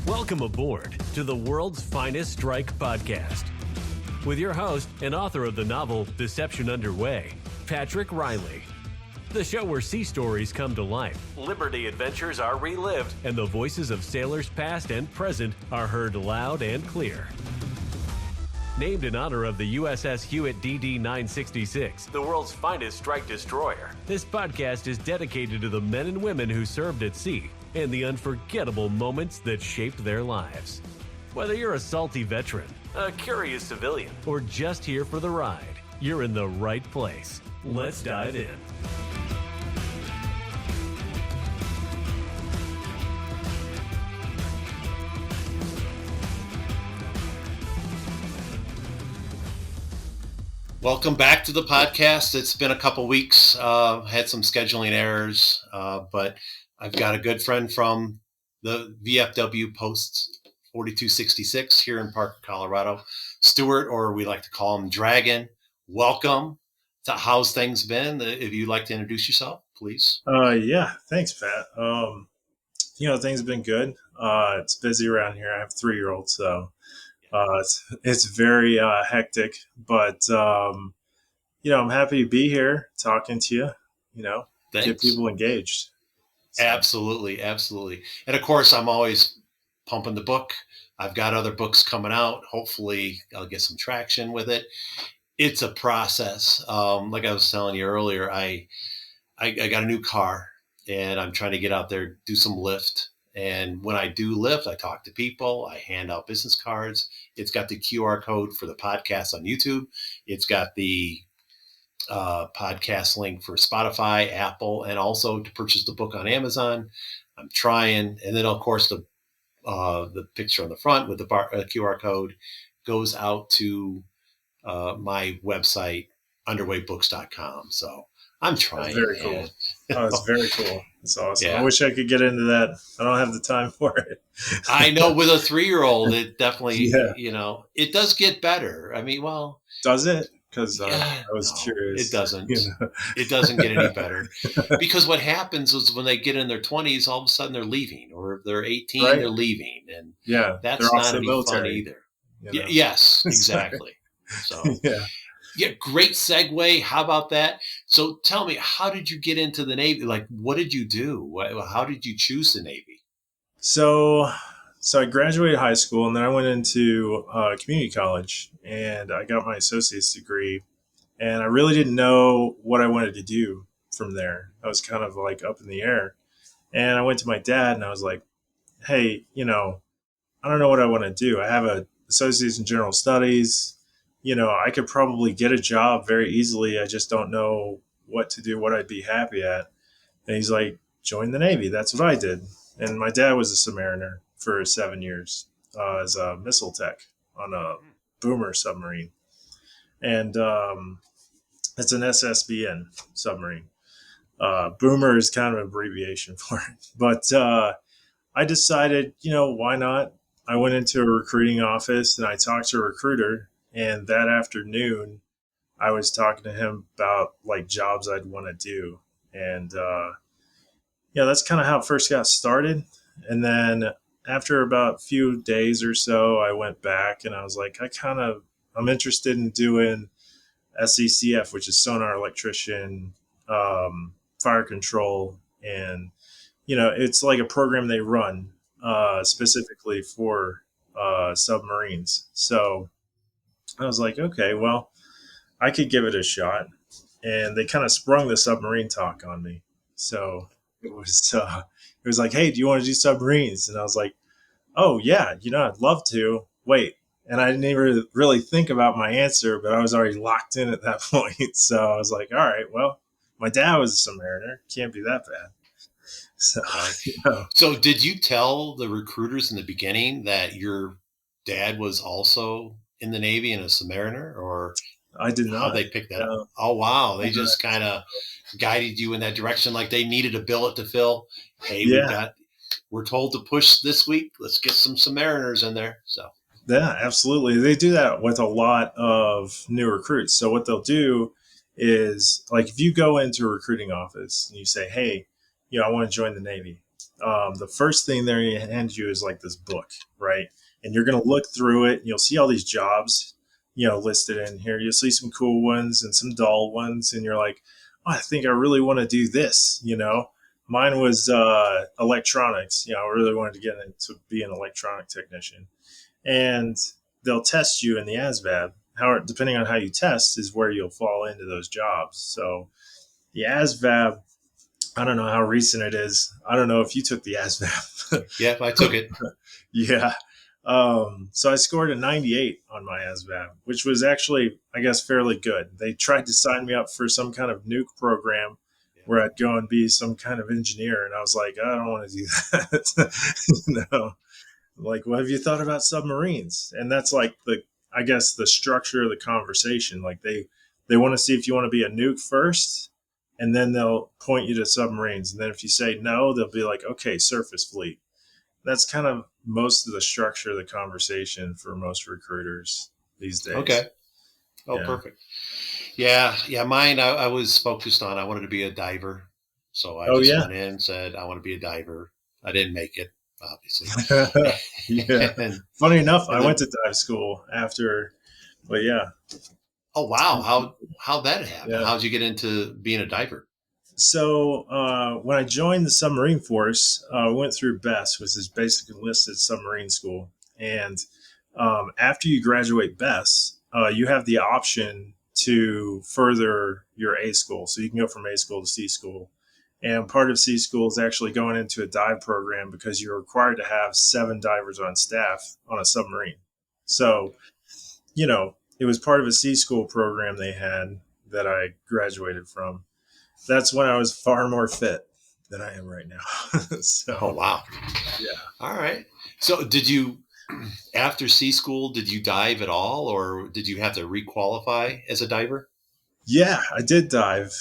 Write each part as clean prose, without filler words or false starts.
Welcome aboard to the world's finest strike podcast with your host and author of the novel Deception Underway, Patrick Riley. The show where sea stories come to life, liberty adventures are relived, and the voices of sailors past and present are heard loud and clear. Named in honor of the USS Hewitt DD-966, the world's finest strike destroyer, this podcast is dedicated to the men and women who served at sea and the unforgettable moments that shaped their lives. Whether you're a salty veteran, a curious civilian, or just here for the ride, you're in the right place. Let's dive in. Welcome back to the podcast. It's been a couple weeks. Had some scheduling errors, but I've got a good friend from the VFW Post 4266 here in Parker, Colorado, Stuart, or we like to call him Draughon. Welcome. How's things been? If you'd like to introduce yourself, please. Yeah, thanks, Pat. Things have been good. It's busy around here. I have a 3-year-old, so it's very hectic, but I'm happy to be here talking to you, Thanks. Get people engaged. So. Absolutely. And of course, I'm always pumping the book. I've got other books coming out. Hopefully I'll get some traction with it. It's a process. Like I was telling you earlier, I got a new car and I'm trying to get out there, do some lift. And when I do lift, I talk to people, I hand out business cards. It's got the QR code for the podcast on YouTube. It's got the podcast link for Spotify, Apple, and also to purchase the book on Amazon. I'm trying. And then, of course, the picture on the front with the QR code goes out to my website, underwaybooks.com. So I'm trying. That's very cool. It's very cool. It's awesome. Yeah. I wish I could get into that. I don't have the time for it. I know with a 3-year-old, it definitely, it does get better. I mean, well. Does it? Because I was curious. It doesn't. It doesn't get any better. Because what happens is when they get in their 20s, all of a sudden they're leaving. Or if they're 18, right. They're leaving. And that's not any fun either. Yes, exactly. So, yeah, great segue. How about that? So tell me, how did you get into the Navy? Like, what did you do? How did you choose the Navy? So I graduated high school and then I went into community college and I got my associate's degree. And I really didn't know what I wanted to do from there. I was kind of like up in the air. And I went to my dad and I was like, hey, I don't know what I want to do. I have an associate's in general studies. I could probably get a job very easily. I just don't know what to do, what I'd be happy at. And he's like, join the Navy. That's what I did. And my dad was a submariner for 7 years as a missile tech on a boomer submarine. And it's an SSBN submarine. Boomer is kind of an abbreviation for it. But I decided, why not? I went into a recruiting office and I talked to a recruiter. And that afternoon, I was talking to him about like jobs I'd want to do. And that's kind of how it first got started. And then after about a few days or so, I went back and I was like, I'm interested in doing SECF, which is sonar electrician, fire control. And, it's like a program they run specifically for submarines. So I was like, okay, well, I could give it a shot. And they kind of sprung the submarine talk on me. So it was like, hey, do you want to do submarines? And I was like, oh, yeah, I'd love to. Wait. And I didn't even really think about my answer, but I was already locked in at that point. So I was like, all right, well, my dad was a submariner. Can't be that bad. So did you tell the recruiters in the beginning that your dad was also in the Navy and a submariner, or I did not. How they picked that up? Oh, wow. They just kind of guided you in that direction. Like they needed a billet to fill. Hey, we're told to push this week. Let's get some submariners in there. So yeah, absolutely. They do that with a lot of new recruits. So what they'll do is like, if you go into a recruiting office and you say, hey, I want to join the Navy. the first thing they hand you is like this book, right? And you're going to look through it and you'll see all these jobs, listed in here. You'll see some cool ones and some dull ones. And you're like, oh, I think I really want to do this. Mine was electronics. I really wanted to get into be an electronic technician. And they'll test you in the ASVAB. Depending on how you test is where you'll fall into those jobs. So the ASVAB, I don't know how recent it is. I don't know if you took the ASVAB. Yeah, I took it. Yeah. So I scored a 98 on my ASVAB, which was actually, I guess, fairly good. They tried to sign me up for some kind of nuke program where I'd go and be some kind of engineer. And I was like, I don't want to do that. No. Like, well, have you thought about submarines? And that's like I guess the structure of the conversation. Like they want to see if you want to be a nuke first, and then they'll point you to submarines. And then if you say no, they'll be like, okay, surface fleet. That's kind of most of the structure of the conversation for most recruiters these days. Okay. Oh, yeah. Perfect. Yeah. Mine, I was focused on, I wanted to be a diver. So I went in and said, I want to be a diver. I didn't make it, obviously. Yeah. Funny enough, I went to dive school after, but yeah. Oh, wow. How'd that happen? Yeah. How'd you get into being a diver? So when I joined the submarine force, I went through BESS, which is Basic Enlisted Submarine School. And after you graduate BESS, you have the option to further your A school. So you can go from A school to C school. And part of C school is actually going into a dive program because you're required to have 7 divers on staff on a submarine. So, it was part of a C school program they had that I graduated from. That's when I was far more fit than I am right now. So, oh, wow. Yeah. All right. So did you, after C school, did you dive at all, or did you have to requalify as a diver? Yeah, I did dive.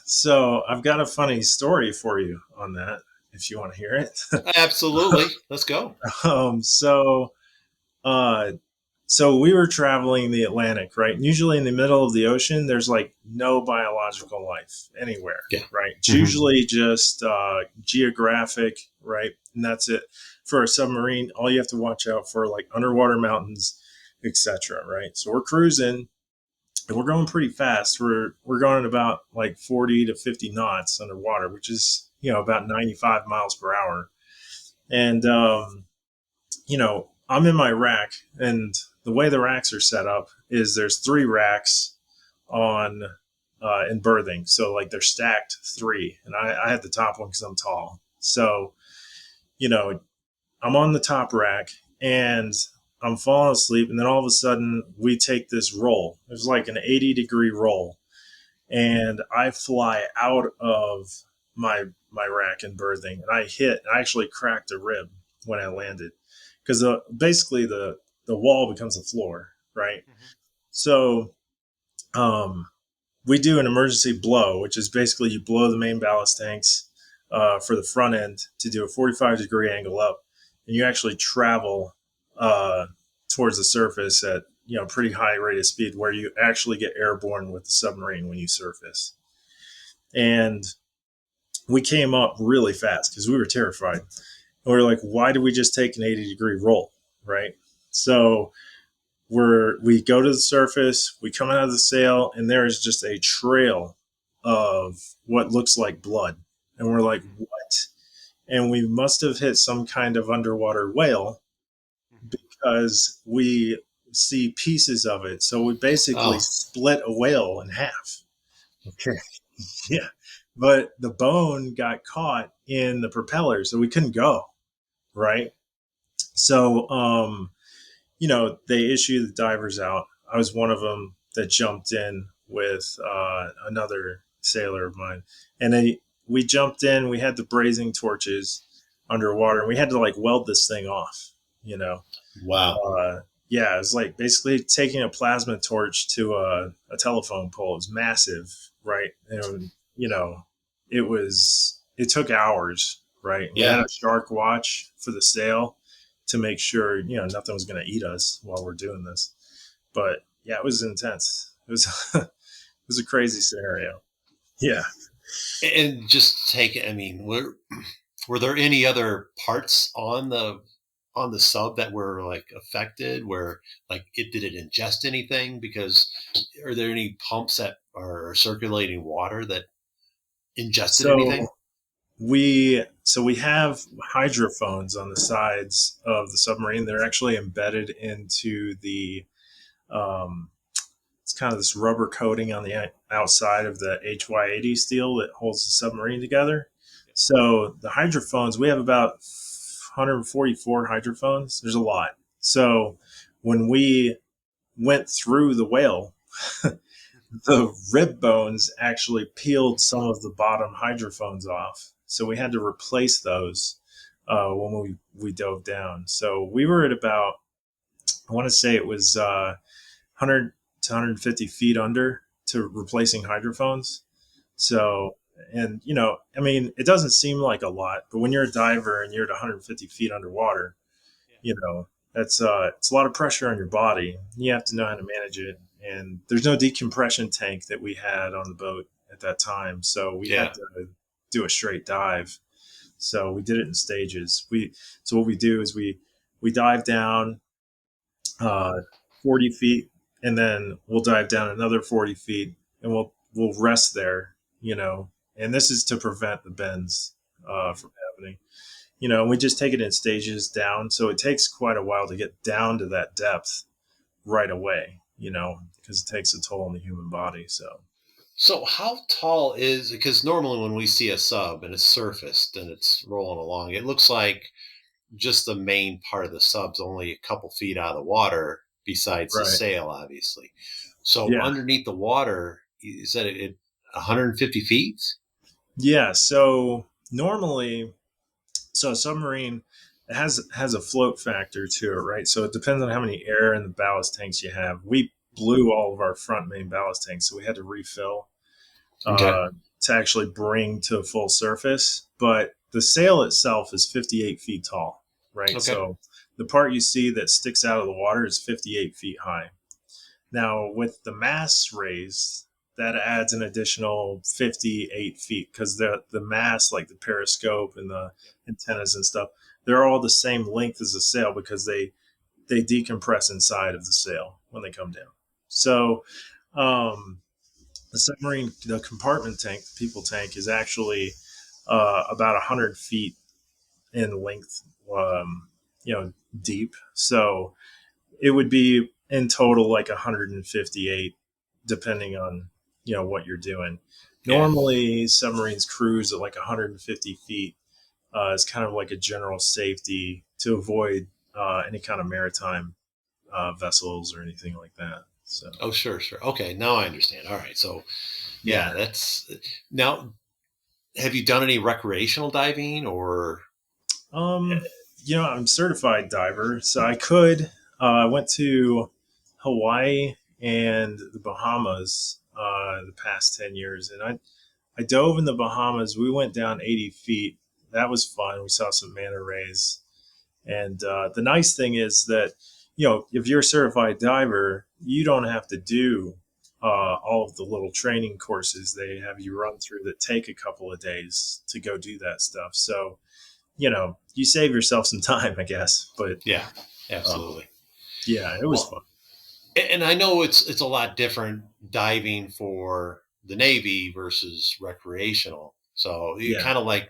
So I've got a funny story for you on that, if you want to hear it. Absolutely. Let's go. So we were traveling the Atlantic, right? And usually in the middle of the ocean, there's like no biological life anywhere, right? It's usually just geographic, right? And that's it. For a submarine, all you have to watch out for like underwater mountains, etc., right? So we're cruising and we're going pretty fast. We're going about like 40 to 50 knots underwater, which is, about 95 miles per hour. And, I'm in my rack, and the way the racks are set up is there's 3 racks on in berthing. So like they're stacked 3, and I had the top one because I'm tall. So, I'm on the top rack and I'm falling asleep, and then all of a sudden we take this roll. It was like an 80-degree roll, and I fly out of my rack in berthing, and I actually cracked a rib when I landed. Because basically the wall becomes a floor, right? Mm-hmm. So we do an emergency blow, which is basically you blow the main ballast tanks for the front end to do a 45-degree angle up, and you actually travel towards the surface at pretty high rate of speed, where you actually get airborne with the submarine when you surface. And we came up really fast because we were terrified. And we're like, why did we just take an 80-degree roll, right? So we go to the surface, we come out of the sail, and there is just a trail of what looks like blood. And we're like, what? And we must have hit some kind of underwater whale because we see pieces of it. So we basically split a whale in half. Okay. Yeah. But the bone got caught in the propeller, so we couldn't go. Right. So, they issue the divers out. I was one of them that jumped in with another sailor of mine. And then we jumped in, we had the brazing torches underwater, and we had to like weld this thing off, Wow. Yeah, it was like basically taking a plasma torch to a telephone pole. It was massive, right? And, it took hours, right? We had a shark watch for the sail to make sure, nothing was going to eat us while we're doing this. But yeah, it was intense. It was, it was a crazy scenario. Yeah. And just take it. I mean, were there any other parts on the sub that were like affected? Where like it did it ingest anything? Because are there any pumps that are circulating water that ingested anything? So we have hydrophones on the sides of the submarine. They're actually embedded into the um, it's kind of this rubber coating on the outside of the HY80 steel that holds the submarine together. So the hydrophones, we have about 144 hydrophones. There's a lot. So when we went through the whale, the rib bones actually peeled some of the bottom hydrophones off. So we had to replace those when we dove down. So we were at about, I want to say it was 100 to 150 feet under to replacing hydrophones. So, and I mean, it doesn't seem like a lot, but when you're a diver and you're at 150 feet underwater, you know, that's it's a lot of pressure on your body. You have to know how to manage it. And there's no decompression tank that we had on the boat at that time, so we Yeah. had to do a straight dive. So we did it in stages. So what we do is we dive down uh, 40 feet, and then we'll dive down another 40 feet, and we'll rest there. And this is to prevent the bends from happening. We just take it in stages down, so it takes quite a while to get down to that depth right away. Because it takes a toll on the human body. So So how tall is, because normally when we see a sub and it's surfaced and it's rolling along, it looks like just the main part of the sub's only a couple feet out of the water, besides the right, sail, obviously. So yeah, underneath the water, is that it 150 feet? yeah. So normally, so a submarine has a float factor to it, right? So it depends on how many air in the ballast tanks you have. We blew all of our front main ballast tanks, so we had to refill Okay. uh, to actually bring to full surface. But the sail itself is 58 feet tall, right? Okay. So the part you see that sticks out of the water is 58 feet high. Now, with the masts raised, that adds an additional 58 feet because the mast, like the periscope and the antennas and stuff, they're all the same length as the sail because they decompress inside of the sail when they come down. So, um, the compartment tank, the people tank, is actually about 100 feet in length, deep. So it would be in total like 158, depending on what you're doing. Yeah. Normally, submarines cruise at like 150 feet. Is kind of like a general safety to avoid any kind of maritime vessels or anything like that. So Oh, sure, sure. Okay, now I understand. All right. So, yeah. yeah, that's now. Have you done any recreational diving or? Um, I'm a certified diver, so I could. I went to Hawaii and the Bahamas the past 10 years, and I dove in the Bahamas. We went down 80 feet. That was fun. We saw some manta rays, and the nice thing is that if you're a certified diver, you don't have to do all of the little training courses they have you run through that take a couple of days to go do that stuff. So you save yourself some time, I guess. But Yeah, um, absolutely. yeah, it was Well, fun. and I know it's a lot different diving for the Navy versus recreational. So you Yeah, kind of like,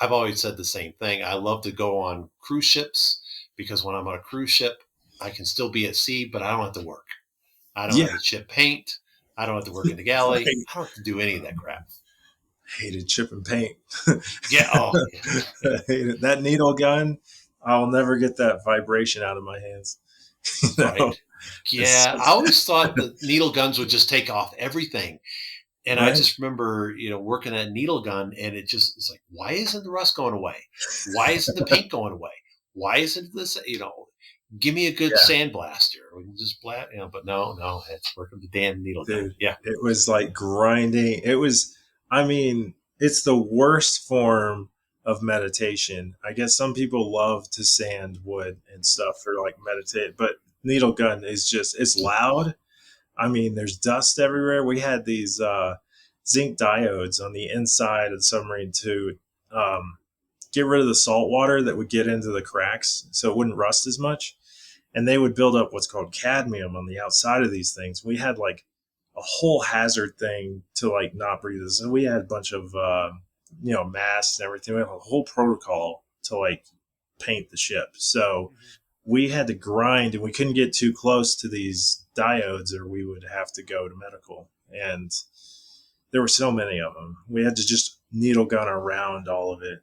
I've always said the same thing. I love to go on cruise ships because when I'm on a cruise ship, I can still be at sea, but I don't have to work. I don't yeah, have to chip paint. I don't have to work in the galley. right. I don't have to do any of that crap. Hated chip and paint. Yeah. Oh, yeah. Yeah. Hated that needle gun. I'll never get that vibration out of my hands. you know, Right. it's Yeah. I always thought the needle guns would just take off everything. And I right. just remember, working at needle gun, and it's like, why isn't the rust going away? Why isn't the paint going away? Why isn't this, give me a good Yeah, sandblaster. We can just blast, but no, no, it's working the damn needle gun. dude. Yeah. It was like grinding. It was. I mean, it's the worst form of meditation. I guess some people love to sand wood and stuff for like meditate, but needle gun is just it's loud. I mean, there's dust everywhere. We had these. zinc diodes on the inside of the submarine to um, get rid of the salt water that would get into the cracks so it wouldn't rust as much. And they would build up what's called cadmium on the outside of these things. We had like a whole hazard thing to like not breathe this. And we had a bunch of, masks and everything. We had a whole protocol to like paint the ship. So we had to grind and we couldn't get too close to these diodes or we would have to go to medical. And there were so many of them. We had to just needle gun around all of it.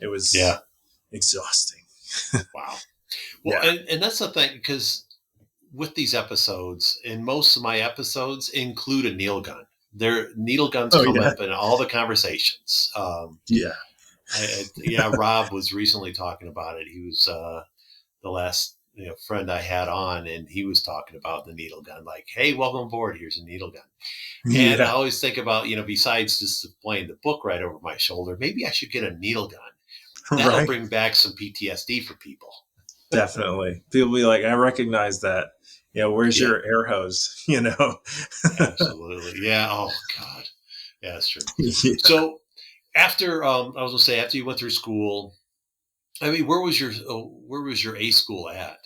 It was exhausting. Wow. Well, Yeah. and that's the thing, because with these episodes, and most of my episodes include a needle gun. Their needle guns Oh, come yeah. up in all the conversations. Yeah. Rob was recently talking about it. He was the last friend I had on, and he was talking about the needle gun. Like, hey, welcome aboard. Here's a needle gun. And I Yeah. always think about, besides just playing the book right over my shoulder, maybe I should get a needle gun. That'll Right. bring back some PTSD for people. Definitely. People be like, I recognize that. Where's Yeah. your air hose? Absolutely. Yeah. Oh God. Yeah, that's true. Yeah. So after I was gonna say, after you went through school, I mean, where was your A school at?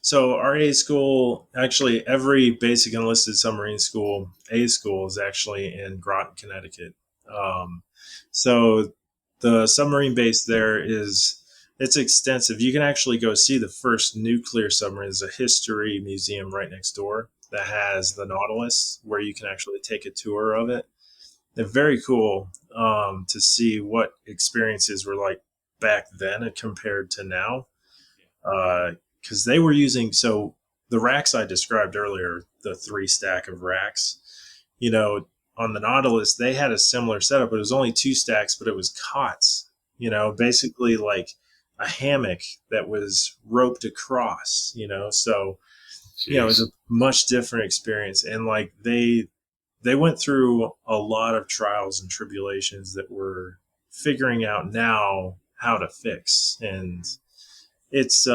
So our A school, actually, every basic enlisted submarine school, A school, is actually in Groton, Connecticut. Um, so the submarine base there it's extensive. You can actually go see the first nuclear submarine. There's a history museum right next door that has the Nautilus, where you can actually take a tour of it. They're very cool to see what experiences were like back then compared to now. Because they were using the racks I described earlier, the 3 stack of racks. On the Nautilus, they had a similar setup, but it was only 2 stacks, but it was cots. Basically like a hammock that was roped across. So it was a much different experience, and like they went through a lot of trials and tribulations that we're figuring out now how to fix, and it's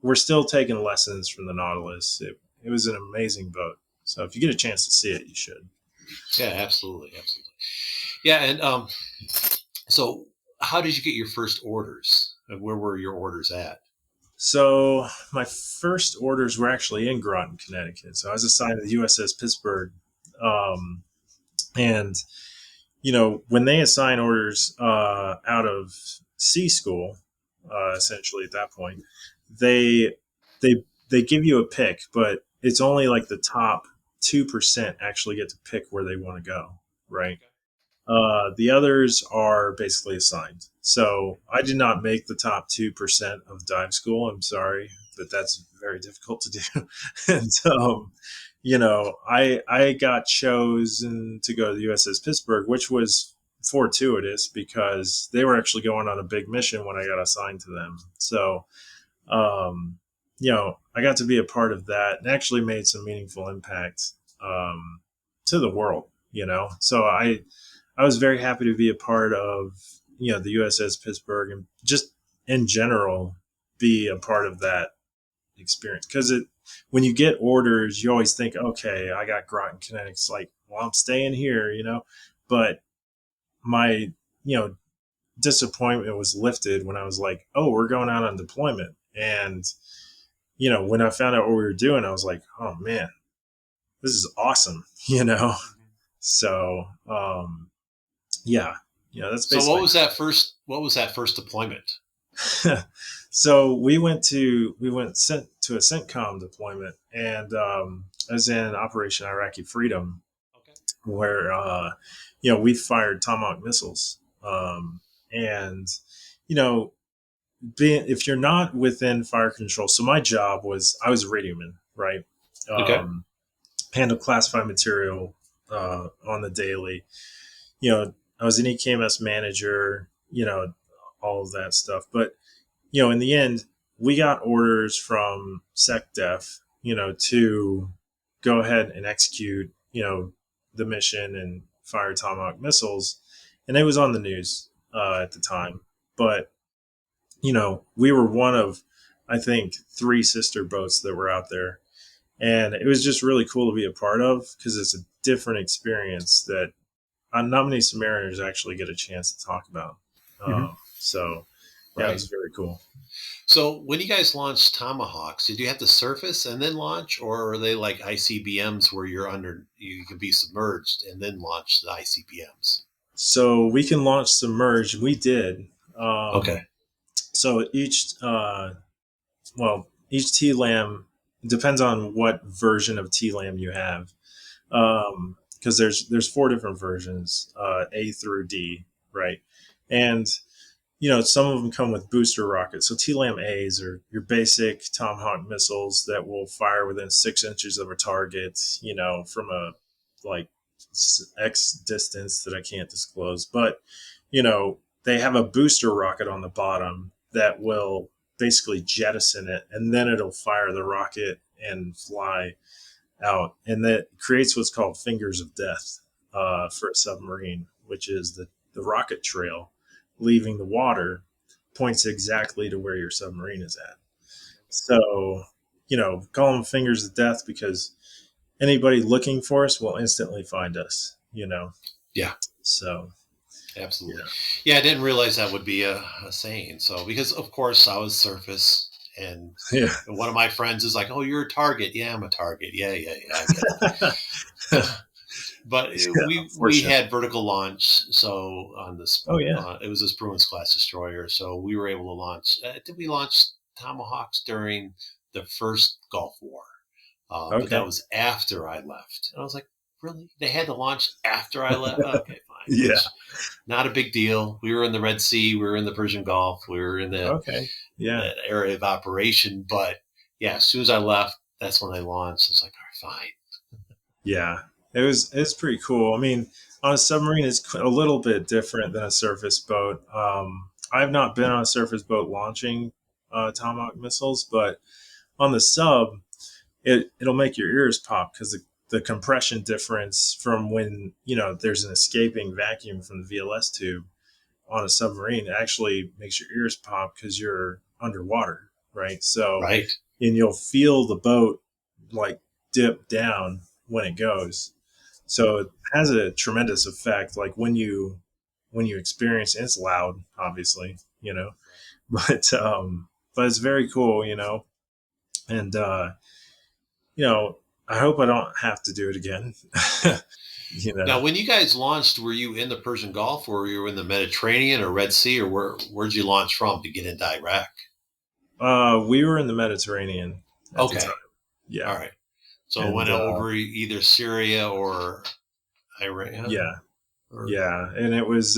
we're still taking lessons from the Nautilus. It was an amazing boat. So if you get a chance to see it, you should. Yeah, absolutely, absolutely. Yeah, and so how did you get your first orders? And where were your orders at? So my first orders were actually in Groton, Connecticut. So I was assigned to the USS Pittsburgh, um, and when they assign orders out of C school, essentially at that point, they they they give you a pick, but it's only like the top 2% actually get to pick where they want to go, right? The others are basically assigned. So I did not make the top 2% of dive school. I'm sorry, but that's very difficult to do. And I got chosen to go to the USS Pittsburgh, which was fortuitous because they were actually going on a big mission when I got assigned to them. So um, I got to be a part of that and actually made some meaningful impact to the world. So I was very happy to be a part of the USS Pittsburgh and just in general be a part of that experience, because when you get orders you always think, okay, I got Groton, Connecticut's like, well, I'm staying here, but my disappointment was lifted when I was like, oh, we're going out on deployment. And when I found out what we were doing, I was like, oh man, this is awesome. So yeah, that's So basically. what was that first deployment? So we went sent to a CENTCOM deployment, and I was in Operation Iraqi Freedom, Okay. where we fired Tomahawk missiles, and if you're not within fire control. So my job was, I was a radioman, right? Okay. Handle classified material on the daily. I was an EKMS manager, all of that stuff. But, in the end, we got orders from SecDef, to go ahead and execute, the mission and fire Tomahawk missiles. And it was on the news at the time. But, we were one of, I think, 3 sister boats that were out there. And it was just really cool to be a part of, because it's a different experience that not many submariners actually get a chance to talk about. Mhm. So yeah, it Right. was very cool. So when you guys launched Tomahawks, did you have to surface and then launch, or are they like ICBMs where you can be submerged and then launch the ICBMs? So we can launch submerged. We did. Okay. So each TLAM depends on what version of TLAM you have. Because there's four different versions, A through D, right? And some of them come with booster rockets. So TLAM A's are your basic Tomahawk missiles that will fire within 6 inches of a target, from a like X distance that I can't disclose. But, they have a booster rocket on the bottom that will basically jettison it, and then it'll fire the rocket and fly out. And that creates what's called fingers of death for a submarine, which is the rocket trail leaving the water points exactly to where your submarine is at. So, call them fingers of death because anybody looking for us will instantly find us. Yeah. So, Absolutely. yeah. Yeah, I didn't realize that would be a saying. So, because of course I was surface, and Yeah. one of my friends is like, "Oh, you're a target." Yeah, I'm a target. Yeah, I get it. But we Unfortunate. had vertical launch, so on this, Oh, yeah. it was this Bruins class destroyer, so we were able to launch. Did we launch Tomahawks during the first Gulf War? But that Okay. was after I left, and I was like, "Really? They had to launch after I left? Okay, fine." Yeah. Which, not a big deal. We were in the Red Sea, we were in the Persian Gulf, we were in Okay. Yeah. that area of operation. But yeah, as soon as I left, that's when they launched. It's like, all right, fine. Yeah, it's pretty cool. I mean, on a submarine, it's a little bit different than a surface boat. I've not been on a surface boat launching Tomahawk missiles, but on the sub, it'll make your ears pop because the compression difference from when there's an escaping vacuum from the VLS tube on a submarine, it actually makes your ears pop because you're underwater, right? So, Right. and you'll feel the boat like dip down when it goes. So it has a tremendous effect. Like when you experience it, it's loud, obviously, but it's very cool. And I hope I don't have to do it again. you Now, know, when you guys launched, were you in the Persian Gulf, or were you in the Mediterranean or Red Sea, or where'd you launch from to get into Iraq? we were in the Mediterranean at the Okay. time. Yeah. All right. So it And went over either Syria or Iran. yeah, Or, yeah. And it was,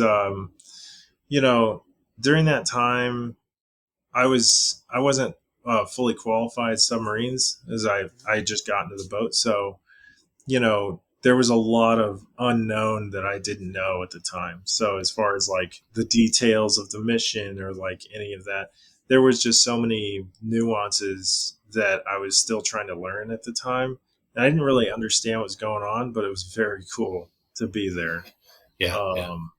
you know, during that time, I wasn't fully qualified submarines as I had just gotten to the boat. So, there was a lot of unknown that I didn't know at the time. So as far as like the details of the mission or like any of that, there was just so many nuances that I was still trying to learn at the time. And I didn't really understand what was going on, but it was very cool to be there yeah, yeah. um,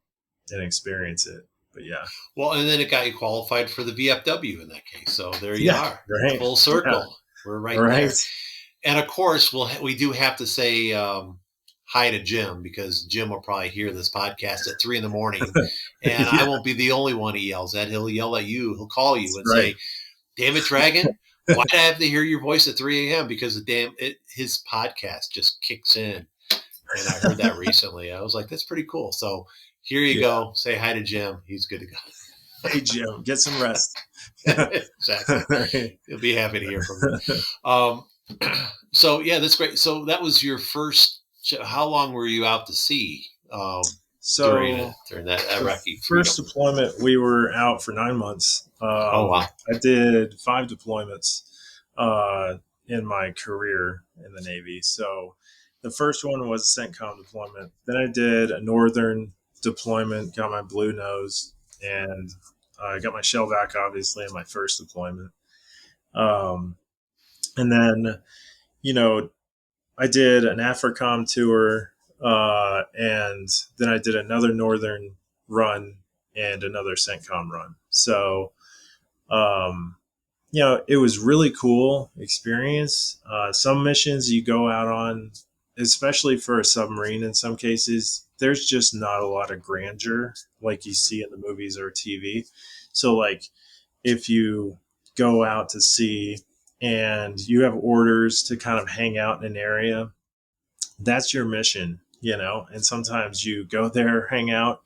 and experience it. But yeah. Well, and then it got you qualified for the VFW in that case. So there you Yeah. are, Right. full Yeah. circle. We're right Right. there. And of course, we do have to say hi to Jim, because Jim will probably hear this podcast at 3 a.m, and I Yeah. won't be the only one he yells at. He'll yell at you. He'll call you and Right. say, "Damn it, Dragon! Why do I have to hear your voice at 3 a.m.? Because his podcast just kicks in." And I heard that recently. I was like, "That's pretty cool." So here you Yeah. go. Say hi to Jim. He's good to go. Hey, Jim, get some rest. Exactly. Right. He'll be happy to hear from you. So yeah, that's great. So that was your first. How long were you out to sea So during that the Iraqi first Freedom? deployment, we were out for 9 months. Oh wow! I did 5 deployments in my career in the Navy. So the first one was a CENTCOM deployment. Then I did a northern deployment, got my blue nose, and I got my shell vac, obviously, in my first deployment. And then, you know, I did an AFRICOM tour, and then I did another northern run and another CENTCOM run. So, um, it was really cool experience. Some missions you go out on, especially for a submarine in some cases, there's just not a lot of grandeur like you see in the movies or TV. So, like, if you go out to sea and you have orders to kind of hang out in an area, that's your mission, and sometimes you go there, hang out,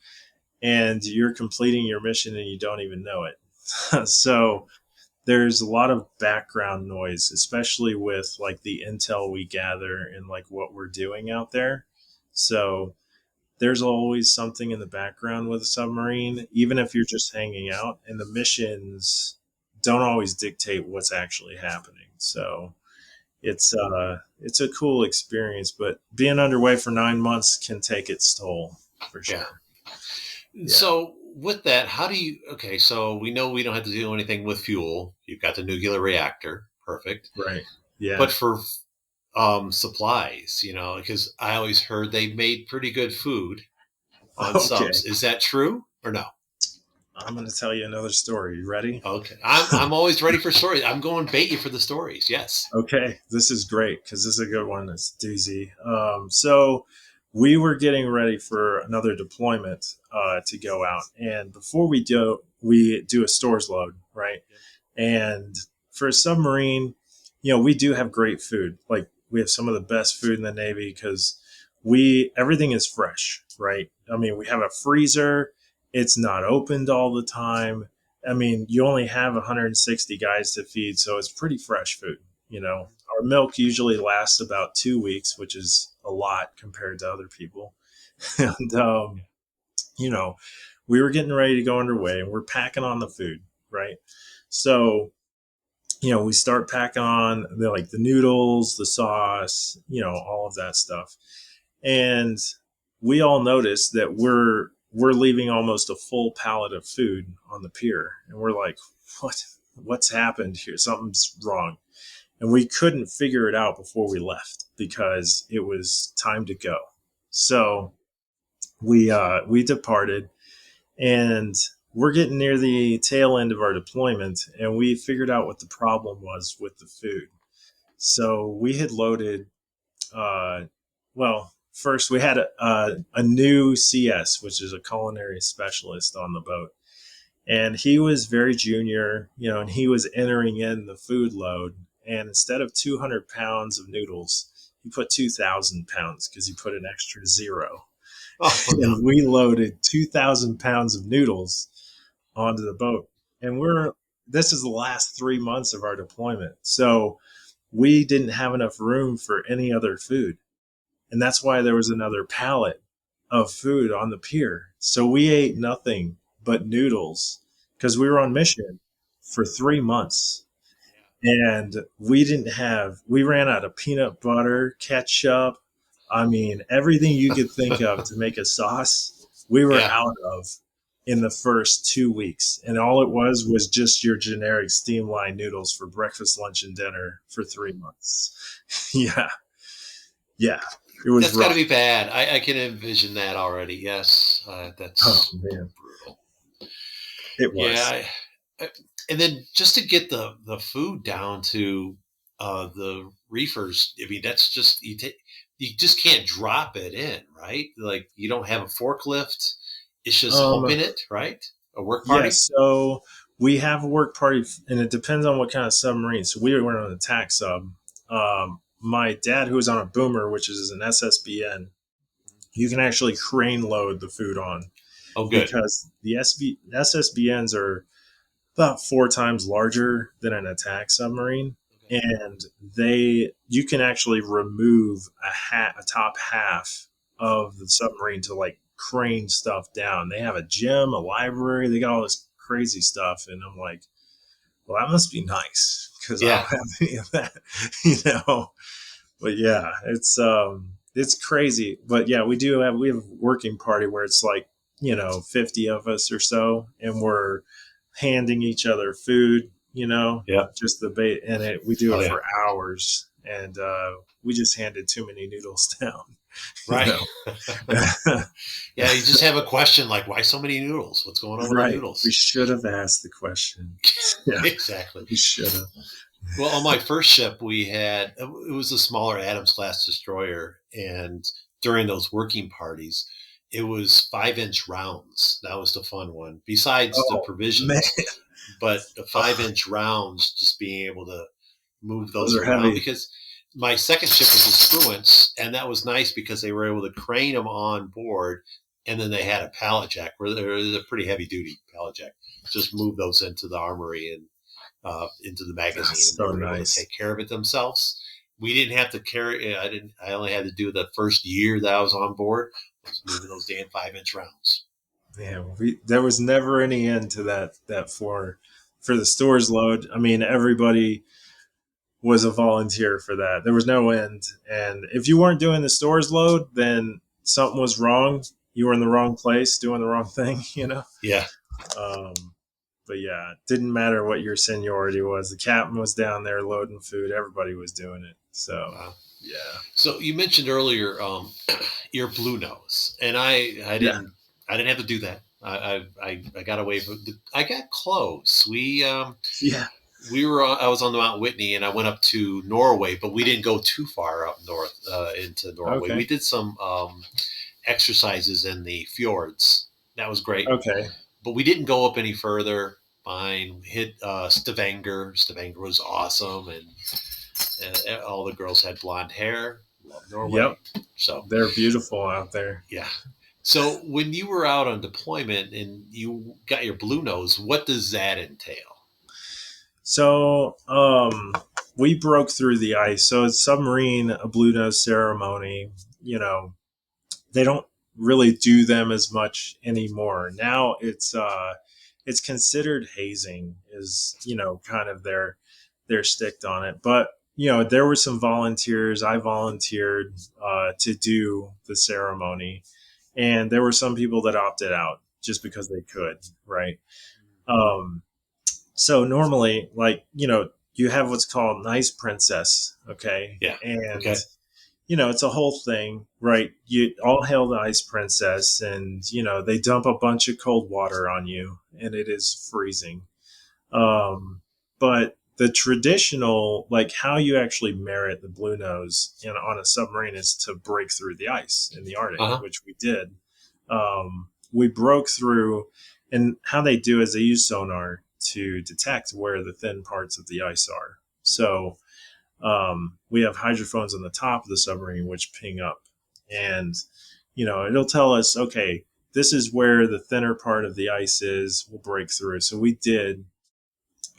and you're completing your mission and you don't even know it. So there's a lot of background noise, especially with like the intel we gather and like what we're doing out there. So there's always something in the background with a submarine, even if you're just hanging out, and the missions don't always dictate what's actually happening. So it's a cool experience, but being underway for 9 months can take its toll for Yeah. sure. Yeah. So with that, how do you? Okay, so we know we don't have to do anything with fuel. You've got the nuclear reactor, perfect. Right. Yeah. But for supplies, because I always heard they made pretty good food on Okay. subs. Is that true or no? I'm going to tell you another story. You ready? Okay, I'm always ready for stories. I'm going to bait you for the stories. Yes. Okay, this is great because this is a good one. It's a doozy. So we were getting ready for another deployment to go out, and before we do a stores load, right? And for a submarine, we do have great food. Like, we have some of the best food in the Navy because everything is fresh, right? I mean, we have a freezer. It's not opened all the time. I mean, you only have 160 guys to feed, so it's pretty fresh food. Our milk usually lasts about 2 weeks, which is a lot compared to other people. And, we were getting ready to go underway and we're packing on the food, right? So, we start packing on the noodles, the sauce, all of that stuff. And we all notice that we're leaving almost a full pallet of food on the pier. And we're like, what's happened here? Something's wrong. And we couldn't figure it out before we left because it was time to go. So we departed, and we're getting near the tail end of our deployment, and we figured out what the problem was with the food. So we had loaded, first we had a new CS, which is a culinary specialist on the boat. And he was very junior, and he was entering in the food load. And instead of 200 pounds of noodles, he put 2,000 pounds because he put an extra zero. Oh, no. And we loaded 2,000 pounds of noodles onto the boat. And this is the last 3 months of our deployment. So we didn't have enough room for any other food. And that's why there was another pallet of food on the pier. So we ate nothing but noodles because we were on mission for 3 months. And we ran out of peanut butter, ketchup. I mean, everything you could think of to make a sauce, we were out of in the first 2 weeks. And all it was just your generic steamline noodles for breakfast, lunch, and dinner for 3 months. Yeah. Yeah. It was That's got to be bad. I can envision that already. Yes. That's brutal. It was. Yeah. And then just to get the food down to the reefers, I mean, that's just, you just can't drop it in, right? Like, you don't have a forklift. It's just humping it, right? A work party? Yeah, so we have a work party, and it depends on what kind of submarine. So we were on an attack sub. My dad, who was on a boomer, which is an SSBN, you can actually crane load the food on. Oh, good. Because the SSBNs are about 4 times larger than an attack submarine. Okay. And you can actually remove a top half of the submarine to like crane stuff down. They have a gym, a library, they got all this crazy stuff. And I'm like, well, that must be nice because I don't have any of that, But yeah, it's crazy. But yeah, we have a working party where it's like, 50 of us or so, and we're handing each other food, just the bait, and we do it for hours, and we just handed too many noodles down. Right. Yeah, you just have a question like, why so many noodles? What's going on with the noodles? We should have asked the question. Yeah, exactly. We should have. Well, on my first ship, it was a smaller Adams class destroyer. And during those working parties, it was 5-inch rounds. That was the fun one, besides the Oh man, provisions. But the 5-inch rounds, just being able to move those those are around, heavy. because my second ship was the Struants, and that was nice because they were able to crane them on board, and then they had a pallet jack where they're a pretty heavy duty pallet jack. Just move those into the armory and into the magazine, That's and they so were able to nice. take care of it themselves. We didn't have to carry. I didn't. I only had to do the first year that I was on board. I was moving those damn 5-inch rounds. Yeah, there was never any end to that for the stores load. I mean, everybody was a volunteer for that. There was no end, and if you weren't doing the stores load, then something was wrong. You were in the wrong place, doing the wrong thing. Yeah. Um, but yeah, it didn't matter what your seniority was. The captain was down there loading food. Everybody was doing it. So Wow. yeah, So you mentioned earlier your blue nose, and yeah, I didn't have to do that. I got away from. I got close. yeah. We were. I was on the Mount Whitney, and I went up to Norway, but we didn't go too far up north into Norway. We Okay, did some exercises in the fjords. That was great, okay. but we didn't go up any further. Fine, hit Stavanger. Stavanger was awesome, and all the girls had blonde hair. Love Norway. Yep, So they're beautiful out there. yeah. So when you were out on deployment and you got your blue nose, what does that entail? So we broke through the ice. So it's submarine, a blue nose ceremony. You know, they don't really do them as much anymore. Now it's considered hazing is kind of their stick on it. But there were some volunteers. I volunteered to do the ceremony, and there were some people that opted out just because they could, right? Um, so normally, like you have what's called an ice princess, okay, Yeah. and Okay. it's a whole thing, right? You all hail the ice princess, and they dump a bunch of cold water on you, and it is freezing. But the traditional, like how you actually merit the blue nose on a submarine, is to break through the ice in the Arctic, Uh huh. which we did. We broke through, and how they do is they use sonar to detect where the thin parts of the ice are. So we have hydrophones on the top of the submarine which ping up, and it'll tell us, okay, this is where the thinner part of the ice is. We'll break through. So we did,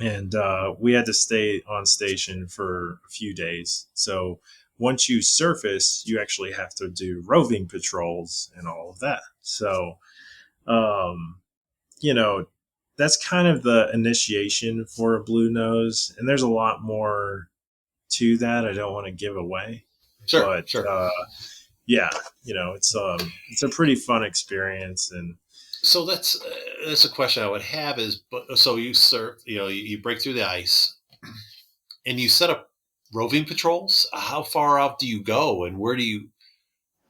and we had to stay on station for a few days. So once you surface, you actually have to do roving patrols and all of that. So um, you know, that's kind of the initiation for a blue nose, and there's a lot more to that I don't want to give away, Sure. but Sure. yeah, it's a pretty fun experience, and So that's a question I would have is, but so you serve, you break through the ice and you set up roving patrols. How far out do you go, and where do you?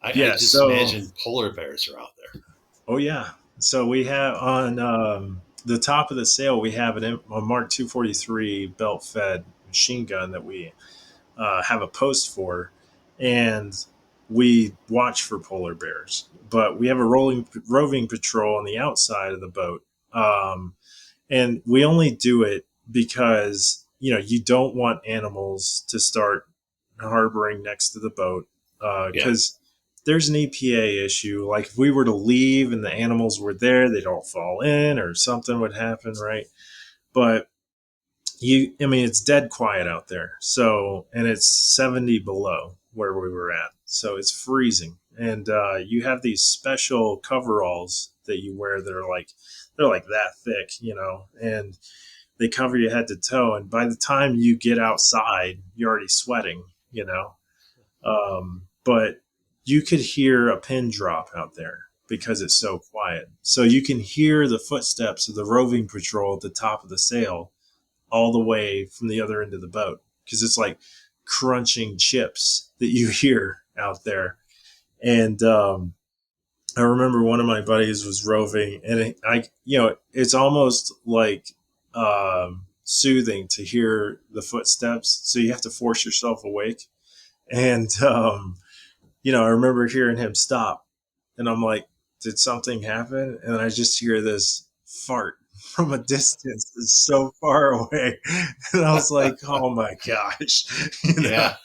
I yeah. just So imagine polar bears are out there. oh yeah, so we have on the top of the sail we have a Mark 243 belt fed machine gun that we have a post for, and we watch for polar bears. But we have a roving patrol on the outside of the boat, and we only do it because you don't want animals to start harboring next to the boat, Yeah. because there's an EPA issue. Like if we were to leave and the animals were there, they'd all fall in or something would happen, right? But I mean, it's dead quiet out there. So, and it's 70 below where we were at. So it's freezing. And you have these special coveralls that you wear that are they're like that thick, and they cover you head to toe. And by the time you get outside, you're already sweating. But you could hear a pin drop out there because it's so quiet. So you can hear the footsteps of the roving patrol at the top of the sail all the way from the other end of the boat, because it's like crunching chips that you hear out there. And I remember one of my buddies was roving, and it's almost like soothing to hear the footsteps. So you have to force yourself awake. And, I remember hearing him stop, and I'm like, did something happen? And I just hear this fart from a distance that's so far away. And I was like, oh my gosh, Yeah.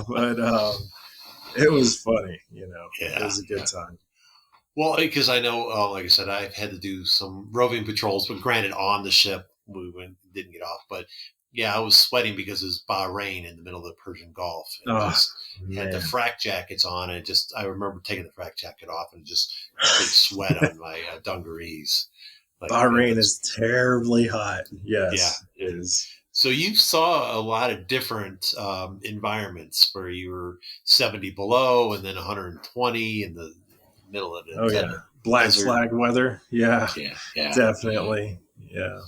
but, it was funny, it Yeah. was a good time. Well, because I know, like I said, I've had to do some roving patrols, but granted, on the ship, didn't get off. But yeah, I was sweating because it was Bahrain in the middle of the Persian Gulf, and Oh, just had the man. frac jackets on, and I remember taking the frac jacket off and just big sweat on my dungarees. Like Bahrain that's is terribly hot. yeah. Yes, it is. So you saw a lot of different environments where you were 70 below, and then 120 in the middle of Oh, the yeah. Black desert. flag weather. Yeah, Yeah. definitely. Yeah.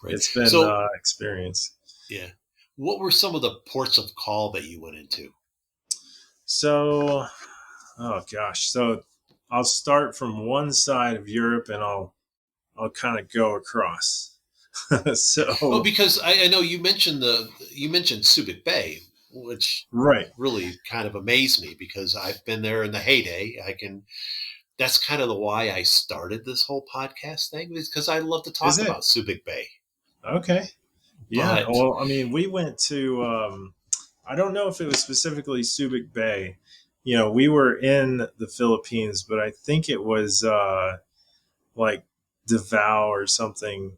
Right. It's been So, experience. yeah. What were some of the ports of call that you went into? So, oh gosh. So I'll start from one side of Europe and I'll kind of go across. Oh, So, because I know you mentioned Subic Bay, which right. really kind of amazed me because I've been there in the heyday. That's kind of the why I started this whole podcast thing, is because I love to Is talk it? about Subic Bay. Okay. Yeah. But Well, I mean, we went to, I don't know if it was specifically Subic Bay. We were in the Philippines, but I think it was like Davao or something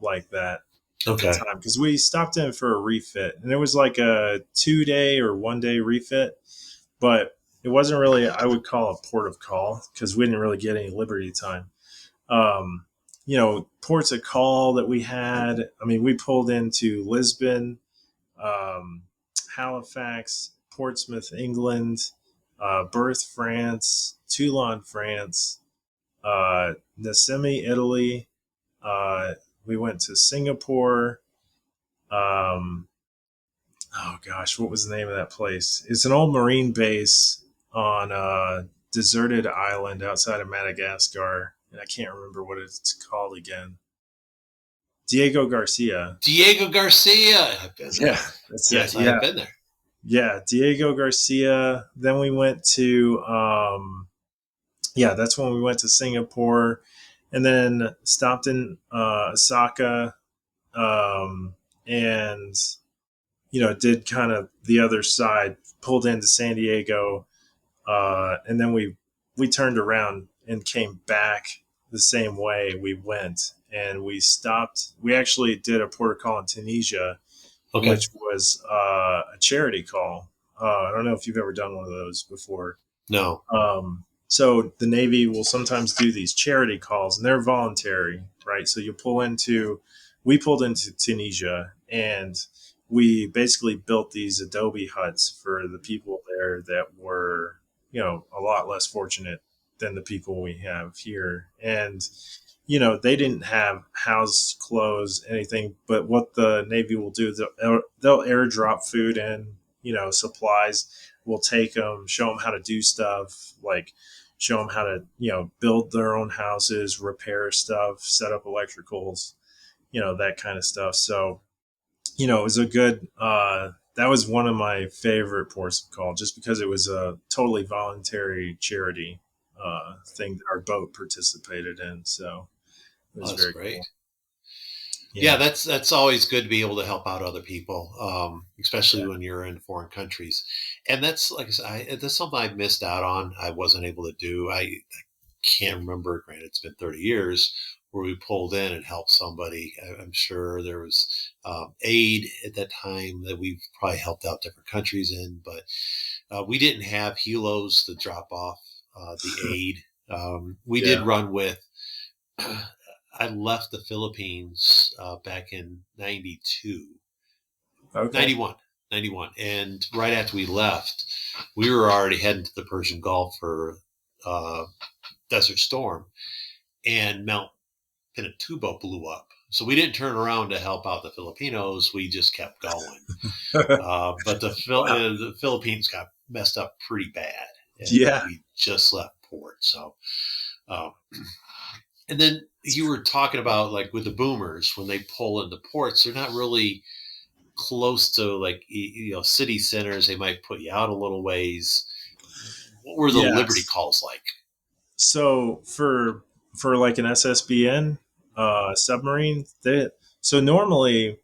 like that at the okay, time, because we stopped in for a refit, and it was like a 2 day or 1 day refit, but it wasn't really, I would call, a port of call, because we didn't really get any liberty time. um, Ports of call that we had, I mean, we pulled into Lisbon, um, Halifax, Portsmouth, England, Berth, France, Toulon, France, Nissimi, Italy. Uh, we went to Singapore. Um, oh gosh, what was the name of that place? It's an old Marine base on a deserted island outside of Madagascar, and I can't remember what it's called again. Diego Garcia. Diego Garcia, I've been Yeah, there. that's it. Yes, I Yeah, have been there. yeah, Diego Garcia. Then we went to, yeah, that's when we went to Singapore, and then stopped in Osaka, and did kind of the other side, pulled into San Diego, and then we turned around and came back the same way we went, and we stopped. We actually did a port call in Tunisia, Okay. which was a charity call. I don't know if you've ever done one of those before. No. So the Navy will sometimes do these charity calls, and they're voluntary, right? So we pulled into Tunisia, and we basically built these adobe huts for the people there that were, a lot less fortunate than the people we have here. And, they didn't have house clothes, anything, but what the Navy will do, they'll airdrop food in, supplies. We'll take them, show them how to do stuff, like show them how to, build their own houses, repair stuff, set up electricals, that kind of stuff. So, it was a good, that was one of my favorite ports of call, just because it was a totally voluntary charity thing that our boat participated in. So it Oh, was that's very great. cool. Yeah, Yeah. that's always good to be able to help out other people, especially Yeah. when you're in foreign countries. And that's, like I said, that's something I missed out on. I wasn't able to do. I can't remember. Granted, it's been 30 years where we pulled in and helped somebody. I'm sure there was aid at that time that we've probably helped out different countries in, but we didn't have helos to drop off the aid. We did Yeah. run with. I left the Philippines back in 92, Okay. 91, 91. And right after we left, we were already heading to the Persian Gulf for Desert Storm, and Mount Pinatubo blew up. So we didn't turn around to help out the Filipinos. We just kept going. But Wow. the Philippines got messed up pretty bad, and Yeah. we just left port. So, um, and then you were talking about like with the boomers, when they pull into ports, they're not really close to like, city centers. They might put you out a little ways. What were the Liberty Yes. calls like? So for like an SSBN submarine, so normally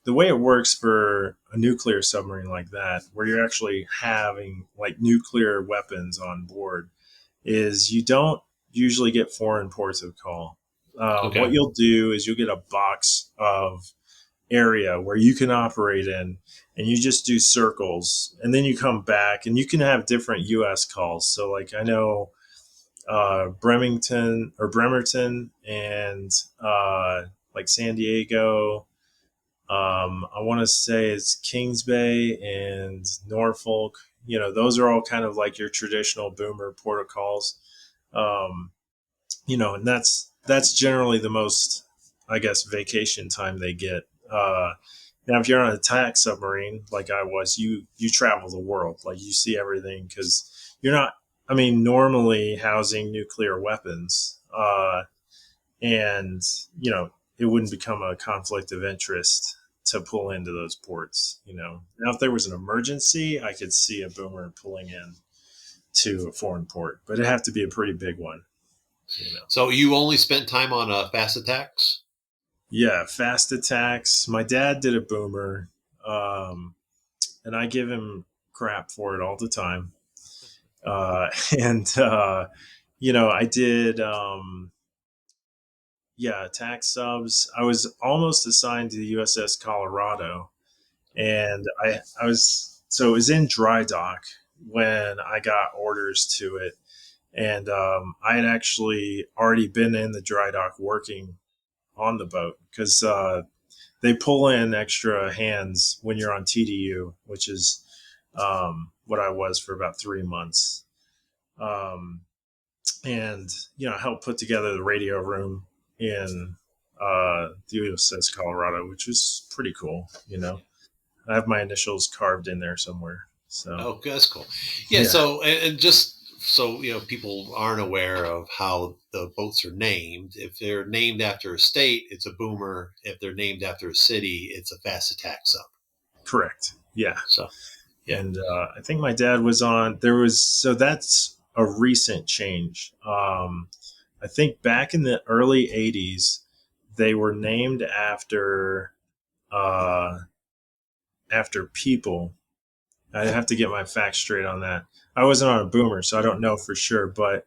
the way it works for a nuclear submarine like that, where you're actually having like nuclear weapons on board, is you don't usually get foreign ports of call. What Okay. you'll do is you'll get a box of area where you can operate in, and you just do circles, and then you come back, and you can have different U.S. calls. So, like I know Bremerton, and like San Diego. I want to say it's Kings Bay and Norfolk. Those are all kind of like your traditional boomer protocols. Um, and that's generally the most, I guess, vacation time they get. Now, if you're on an attack submarine like I was, you travel the world, like you see everything because you're not. I mean, normally housing nuclear weapons, and it wouldn't become a conflict of interest to pull into those ports. Now if there was an emergency, I could see a boomer pulling in to a foreign port, but it'd have to be a pretty big one. So you only spent time on fast attacks? Yeah, fast attacks. My dad did a boomer, um, and I give him crap for it all the time. And I did. Yeah, attack subs. I was almost assigned to the USS Colorado, and I was so it was in dry dock when I got orders to it, and I had actually already been in the dry dock working on the boat because they pull in extra hands when you're on TDU, which is what I was for about 3 months. Um, and help put together the radio room in the USS Colorado, which was pretty cool. I have my initials carved in there somewhere. So Oh, that's cool. Yeah. yeah, So, and just so people aren't aware of how the boats are named. If they're named after a state, it's a boomer. If they're named after a city, it's a fast attack sub. correct. Yeah, So, yeah. and I think my dad was on. There was so that's a recent change. I think back in the early '80s, they were named uh, after people. I have to get my facts straight on that. I wasn't on a boomer, so I don't know for sure. But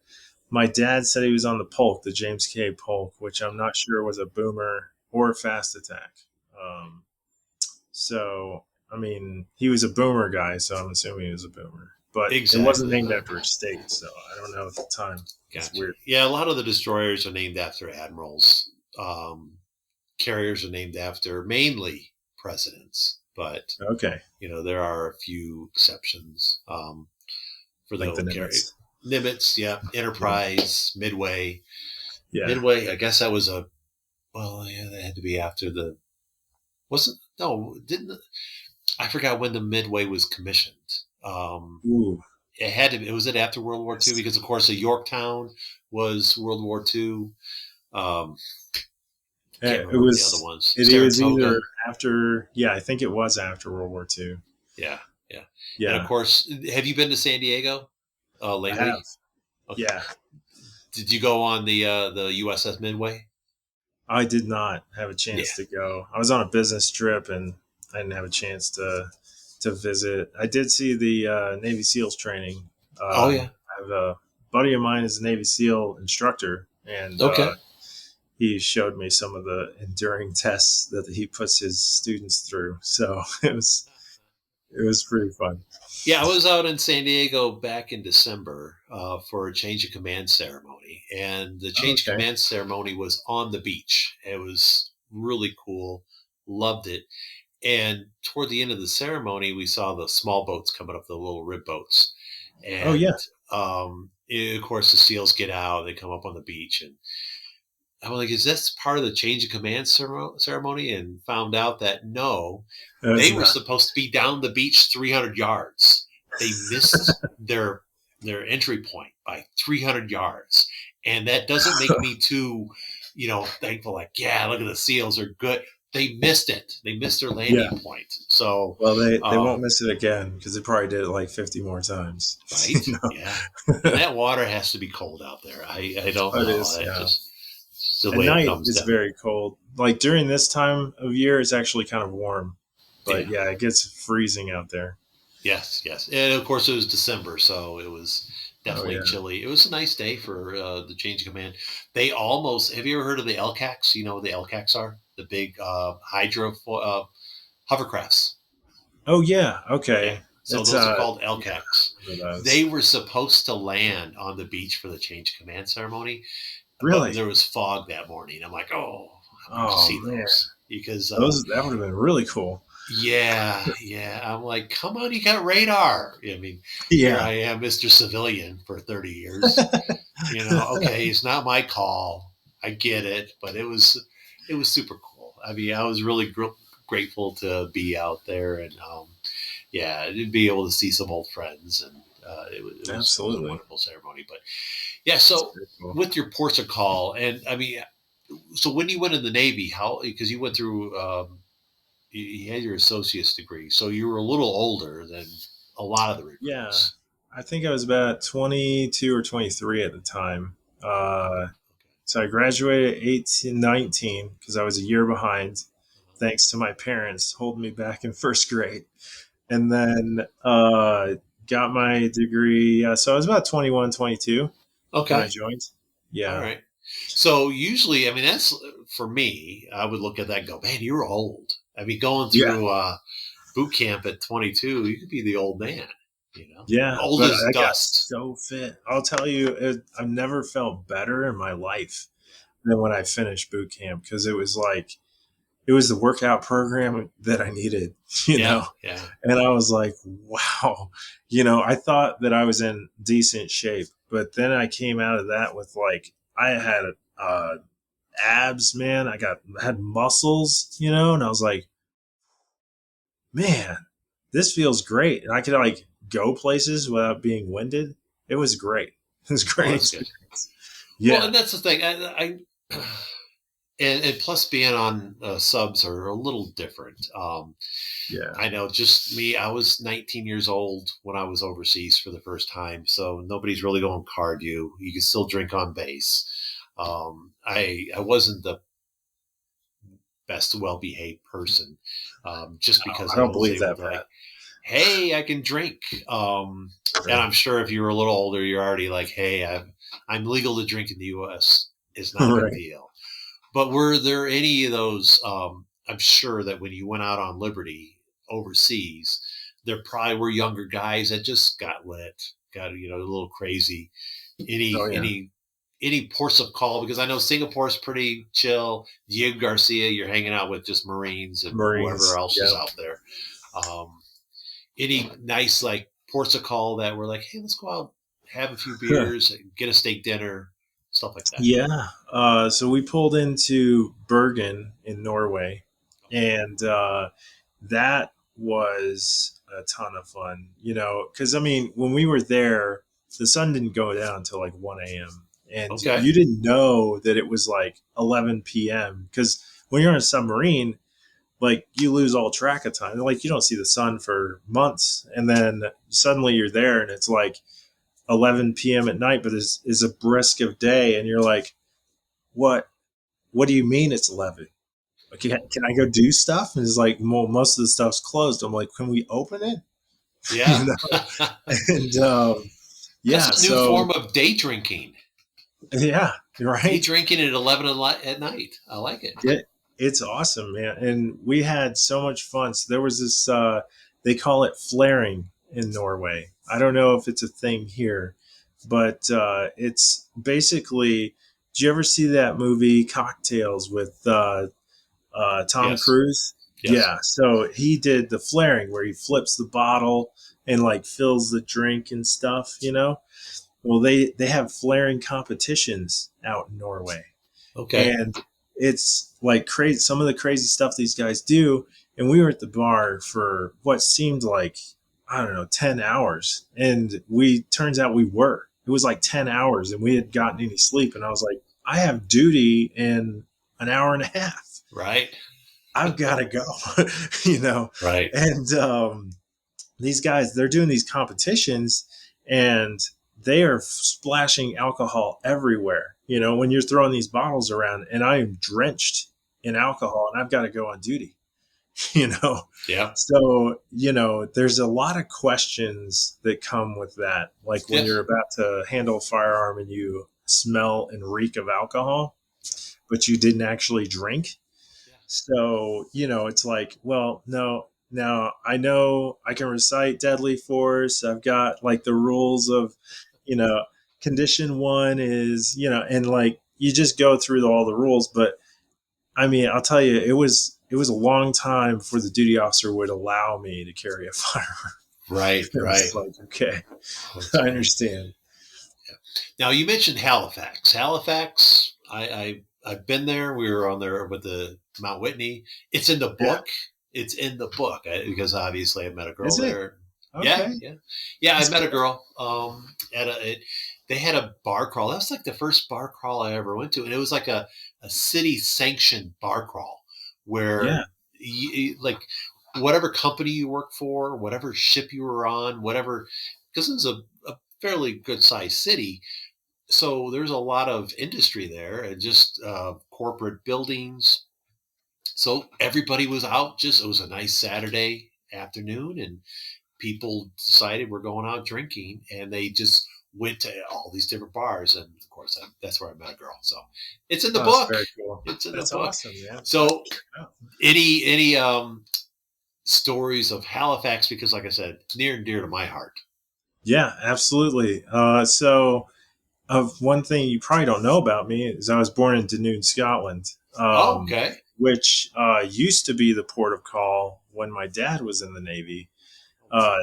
my dad said he was on the Polk, the James K. Polk, which I'm not sure was a boomer or a fast attack. Um, so, I mean, he was a boomer guy, so I'm assuming he was a boomer. But it wasn't Exactly. named after a state, so I don't know at the time. It's Gotcha. weird. Yeah, a lot of the destroyers are named after admirals. Carriers are named after mainly presidents, but Okay, there are a few exceptions for like the the carrier. Nimitz. Nimitz, yeah, Yeah. Enterprise, Midway. Yeah. Midway, I guess that was yeah, that had to be after the, wasn't, no, didn't, I forgot when the Midway was commissioned. Um, Ooh. it had to be, was it after World War II? Yes. Because, of course, the Yorktown was World War II. Um, can't It remember the other was. ones. It was either Saratoga. after. Yeah, I think it was after World War II. Yeah, yeah. And, of Yeah, course, have you been to San Diego I have. lately? Okay. Yeah, Did you go on the USS Midway? I did not have a Yeah. chance to go. I was on a business trip and I didn't have a chance to visit. I did see the Navy SEALs training. Oh, yeah. I have a buddy of mine is a Navy SEAL instructor, and Okay. he showed me some of the enduring tests that he puts his students through. So it was pretty fun. Yeah, I was out in San Diego back in December for a change of command ceremony, and the change of Okay. command ceremony was on the beach. It was really cool. Loved it. And toward the end of the ceremony, we saw the small boats coming up, the little rib boats, Oh and yeah. of course the SEALs get out. They come up on the beach, and I'm like, "Is this part of the change of command ceremony?" And found out that no, That's they were not. supposed to be down the beach 300 yards. They missed their entry point by 300 yards, and that doesn't make me too, thankful, like, yeah, look at the SEALs are good. They missed it. They missed their Yeah. landing point. So, Well, they won't miss it again because they probably did it like 50 more times. right. Yeah. And that water has to be cold out there. I don't It know. is, yeah. It's the At way it night, comes it's down. very cold. Like during this time of year, it's actually kind of warm. But Yeah. yeah, it gets freezing out there. Yes. Yes. And of course, it was December, so it was Oh, definitely yeah. chilly. It was a nice day for the change of command. They almost, have you ever heard of the LCACs? You know what the LCACs are? The big hovercrafts. Oh, yeah. Yeah. Okay. So It's, those are called yeah, LCACs. I remember They those. were supposed to land on the beach for the change of command ceremony, but Really? there was fog that morning. I'm like, oh, I better Oh, see man. those because, That would have been really cool. yeah, yeah. I'm like, come on, you got radar. I mean, here Yeah. I am, Mr. Civilian, for 30 years. Okay, it's not my call. I get it, but it was super cool. I mean, I was really grateful to be out there and yeah, to be able to see some old friends and it was a Absolutely. wonderful ceremony. But yeah, That's so very cool. with your ports of call, and I mean, so when you went in the Navy, how, because you went through you had your associate's degree, so you were a little older than a lot of the Yeah. recruits. I think I was about 22 or 23 at the time. Uh, so I graduated at 18, 19 because I was a year behind, thanks to my parents holding me back in first grade. And then got my degree. So I was about 21, 22 when I Okay, joined. all Yeah. right. So usually, I mean, that's for me. I would look at that and go, "Man, you're old." I mean, going Yeah. through boot camp at 22, you could be the old man. Yeah. Old But as I got dust. so fit. I'll tell you, I've never felt better in my life than when I finished boot camp because it was the workout program that I needed, you Yeah, know? yeah. And I was like, wow, I thought that I was in decent shape, but then I came out of that with like, I had uh, abs, man. Had muscles, and I was like, man, this feels great. And I could like go places without being winded. It was great. It was a Oh, great that's good. experience. Well, Yeah. and that's the thing. And plus being on subs are a little different. Yeah. I know, just me. I was 19 years old when I was overseas for the first time, so nobody's really going to card you. You can still drink on base. I wasn't the best well behaved person, just because I I don't was believe able that, to, Pat. like, hey, I can drink. And Yeah. I'm sure if you were a little older, you're already like, hey, I'm legal to drink in the U.S. It's not a big Right. deal. But were there any of those? I'm sure that when you went out on Liberty overseas, there probably were younger guys that just got lit, got a little crazy. Oh, Any yeah. any any ports of call? Because I know Singapore's pretty chill. Diego Garcia, you're hanging out with just Marines and whoever Marines. else is Yeah. out there. Um, any nice like ports of call that were like, hey, let's go out, have a few beers, get a steak dinner, stuff like that. Yeah. So we pulled into Bergen in Norway, and that was a ton of fun, because I mean, when we were there, the sun didn't go down until like 1 a.m. And Okay. you didn't know that it was like 11 p.m. because when you're on a submarine, like you lose all track of time. Like you don't see the sun for months, and then suddenly you're there, and it's like 11 p.m. at night, but is a brisk of day, and you're like, what? What do you mean it's 11? Can I go do stuff? And it's like, well, most of the stuff's closed. I'm like, can we open it? you Yeah. know, and That's yeah, a new so form of day drinking. yeah, you're Day right. drinking at 11 at night. I like it. Yeah, it's awesome, man. And we had so much fun. So there was this, they call it flaring in Norway. I don't know if it's a thing here, but it's basically, did you ever see that movie Cocktails with Tom Yes. Cruise? Yes. Yeah. So he did the flaring where he flips the bottle and like fills the drink and stuff. Well, they have flaring competitions out in Norway, Okay. and it's like crazy. Some of the crazy stuff these guys do. And we were at the bar for what seemed like, I don't know, 10 hours, and we turns out we were. It was like 10 hours, and we had gotten any sleep. And I was like, I have duty in an hour and a half. Right. I've got to go, you know. Right. And these guys, they're doing these competitions, and they are splashing alcohol everywhere. You know, when you're throwing these bottles around, and I am drenched in alcohol, and I've got to go on duty. You know, Yeah. so there's a lot of questions that come with that, like when Yes. you're about to handle a firearm and you smell and reek of alcohol, but you didn't actually drink. Yeah. So, it's like, well, no, now I know I can recite deadly force. I've got like the rules of, you know, condition one is, and like you just go through all the rules. But I mean, I'll tell you, it was a long time before the duty officer would allow me to carry a firearm. Right. It Right. was like, okay, That's I great. understand. Yeah. Now you mentioned Halifax. Halifax, I've been there. We were on there with the Mount Whitney. It's in the Yeah. book. It's in the book because obviously I met a girl Is it? there. Yeah, Okay. yeah, yeah. I That's met a cool. girl. They had a bar crawl. That's like the first bar crawl I ever went to, and it was like a city sanctioned bar crawl Yeah. where like whatever company you work for, whatever ship you were on, whatever, because it's a fairly good sized city. So there's a lot of industry there and just corporate buildings. So everybody was out. Just it was a nice Saturday afternoon, and people decided we're going out drinking, and they just went to all these different bars. And of course, that's where I met a girl. So it's in the Oh, that's book. very cool. It's in the That's book. awesome, man. So Oh. any stories of Halifax, because like I said, near and dear to my heart. Yeah, absolutely. So, of one thing you probably don't know about me is I was born in Dunoon, Scotland, Oh, okay. which used to be the port of call when my dad was in the Navy.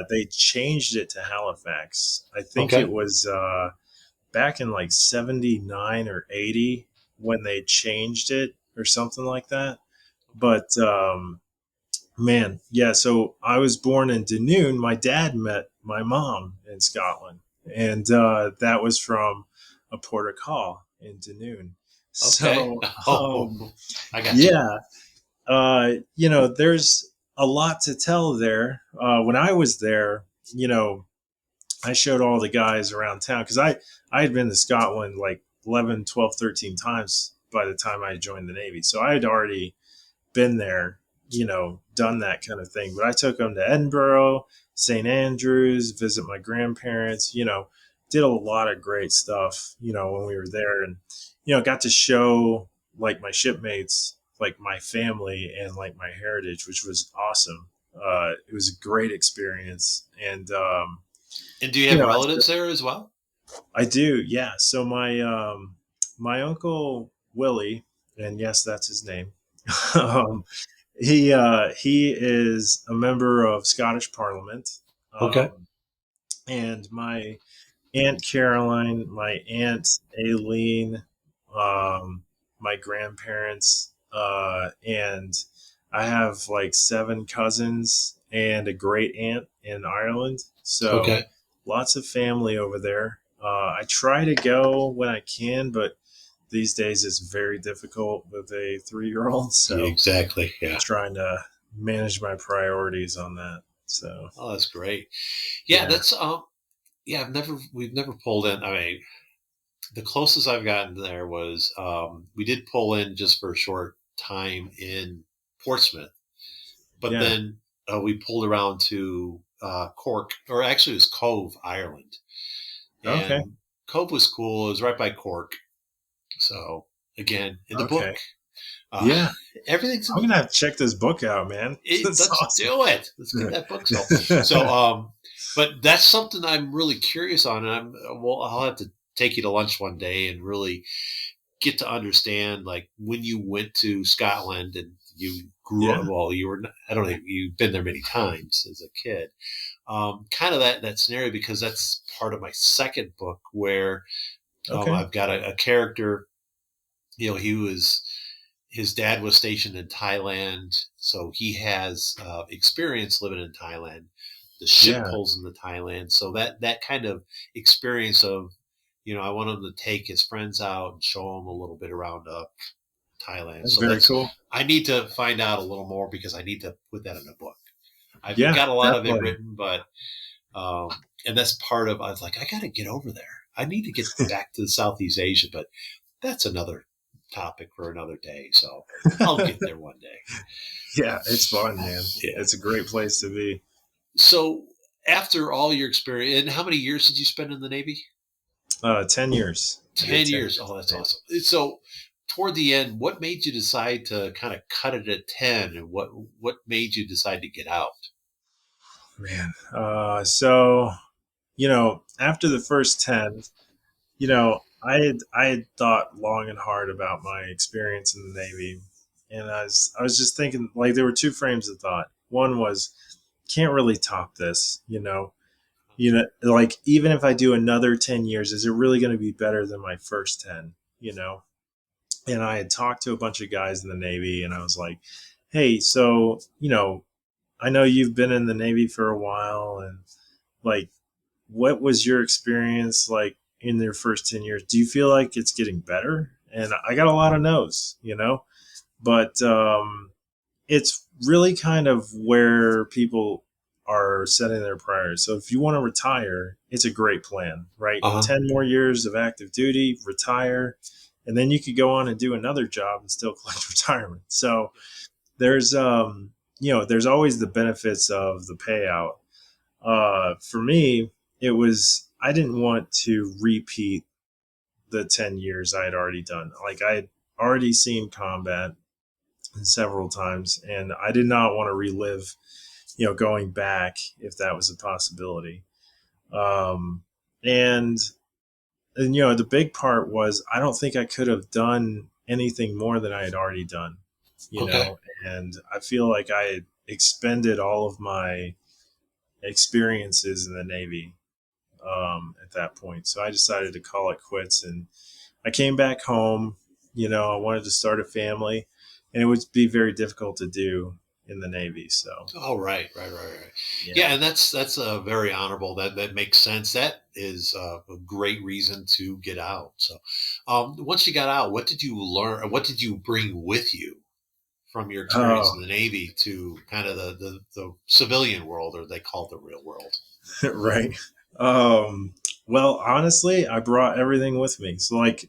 They changed it to Halifax. I think it Okay. was back in like 79 or 80 when they changed it or something like that. But man, yeah. So I was born in Dunoon. My dad met my mom in Scotland, and that was from a port of call in Dunoon. Okay. So Oh, I got you. yeah, there's a lot to tell there. When I was there, I showed all the guys around town because I had been to Scotland like 11, 12, 13 times by the time I joined the Navy. So I had already been there, done that kind of thing. But I took them to Edinburgh, St. Andrews, visit my grandparents, did a lot of great stuff, when we were there, and, got to show like my shipmates, like my family and like my heritage, which was awesome. It was a great experience. And, And do you have I relatives there as well? I do, yeah. So my uncle Willie, and yes, that's his name. um, he is a member of Scottish Parliament, Okay. and my aunt Caroline, my aunt Aileen, my grandparents, and I have like 7 cousins and a great aunt in Ireland. So Okay. lots of family over there. I try to go when I can, but these days it's very difficult with a 3-year-old. Yeah, So exactly. Yeah. trying to manage my priorities on that. So Oh, that's great. Yeah, yeah, that's yeah, we've never pulled in. I mean, the closest I've gotten there was we did pull in just for a short time in Portsmouth, but yeah, then we pulled around to Cork, or actually it was Cove, Ireland. okay, And Cove was cool. It was right by Cork. So again, in the book, okay, uh, yeah. everything's in I'm the gonna book. have to check this book out, man. That's Let's awesome. do it. Let's get that book sold. So, but that's something I'm really curious on, and I'll have to take you to lunch one day and really get to understand, like when you went to Scotland and you grew up. Yeah. Well, you were. I don't know. You've been there many times as a kid. Kind of that scenario, because that's part of my second book where Okay. I've got a character. His dad was stationed in Thailand, so he has experience living in Thailand. The ship Yeah. pulls into Thailand, so that kind of experience of I want him to take his friends out and show them a little bit around Thailand. That's So very cool. I need to find out a little more because I need to put that in a book. I've Yeah, got a lot of it definitely. written, but um, and that's part of. I was like, I got to get over there. I need to get back to Southeast Asia, but that's another topic for another day. So I'll get there one day. Yeah, it's fun, man. Yeah. It's a great place to be. So after all your experience, and how many years did you spend in the Navy? 10 years. I did 10 10 years. years Oh, in that's the Navy. awesome. So toward the end, what made you decide to kind of cut it at 10, and what made you decide to get out? Man. So, after the first 10, I had thought long and hard about my experience in the Navy. And I was just thinking, like, there were two frames of thought. One was, can't really top this, like, even if I do another 10 years, is it really going to be better than my first 10, you know? And I had talked to a bunch of guys in the Navy, and I was like, hey, so, I know you've been in the Navy for a while, and like, what was your experience like in their first 10 years? Do you feel like it's getting better? And I got a lot of no's, but it's really kind of where people are setting their priorities. So if you want to retire, it's a great plan, right? Uh-huh. 10 more years of active duty, retire, and then you could go on and do another job and still collect retirement. So there's there's always the benefits of the payout. For me, it was, I didn't want to repeat the 10 years I had already done. Like, I had already seen combat several times, and I did not want to relive, going back if that was a possibility. Um, and, the big part was, I don't think I could have done anything more than I had already done, Okay. and I feel like I had expended all of my experiences in the Navy at that point. So I decided to call it quits, and I came back home. I wanted to start a family, and it would be very difficult to do in the Navy. So Oh, right. Yeah, yeah. and that's very honorable. That makes sense. That is a great reason to get out. So, once you got out, what did you learn? Or what did you bring with you from your experience Oh, in the Navy to kind of the civilian world, or they call it the real world? right. Um, well, honestly, I brought everything with me. So, like,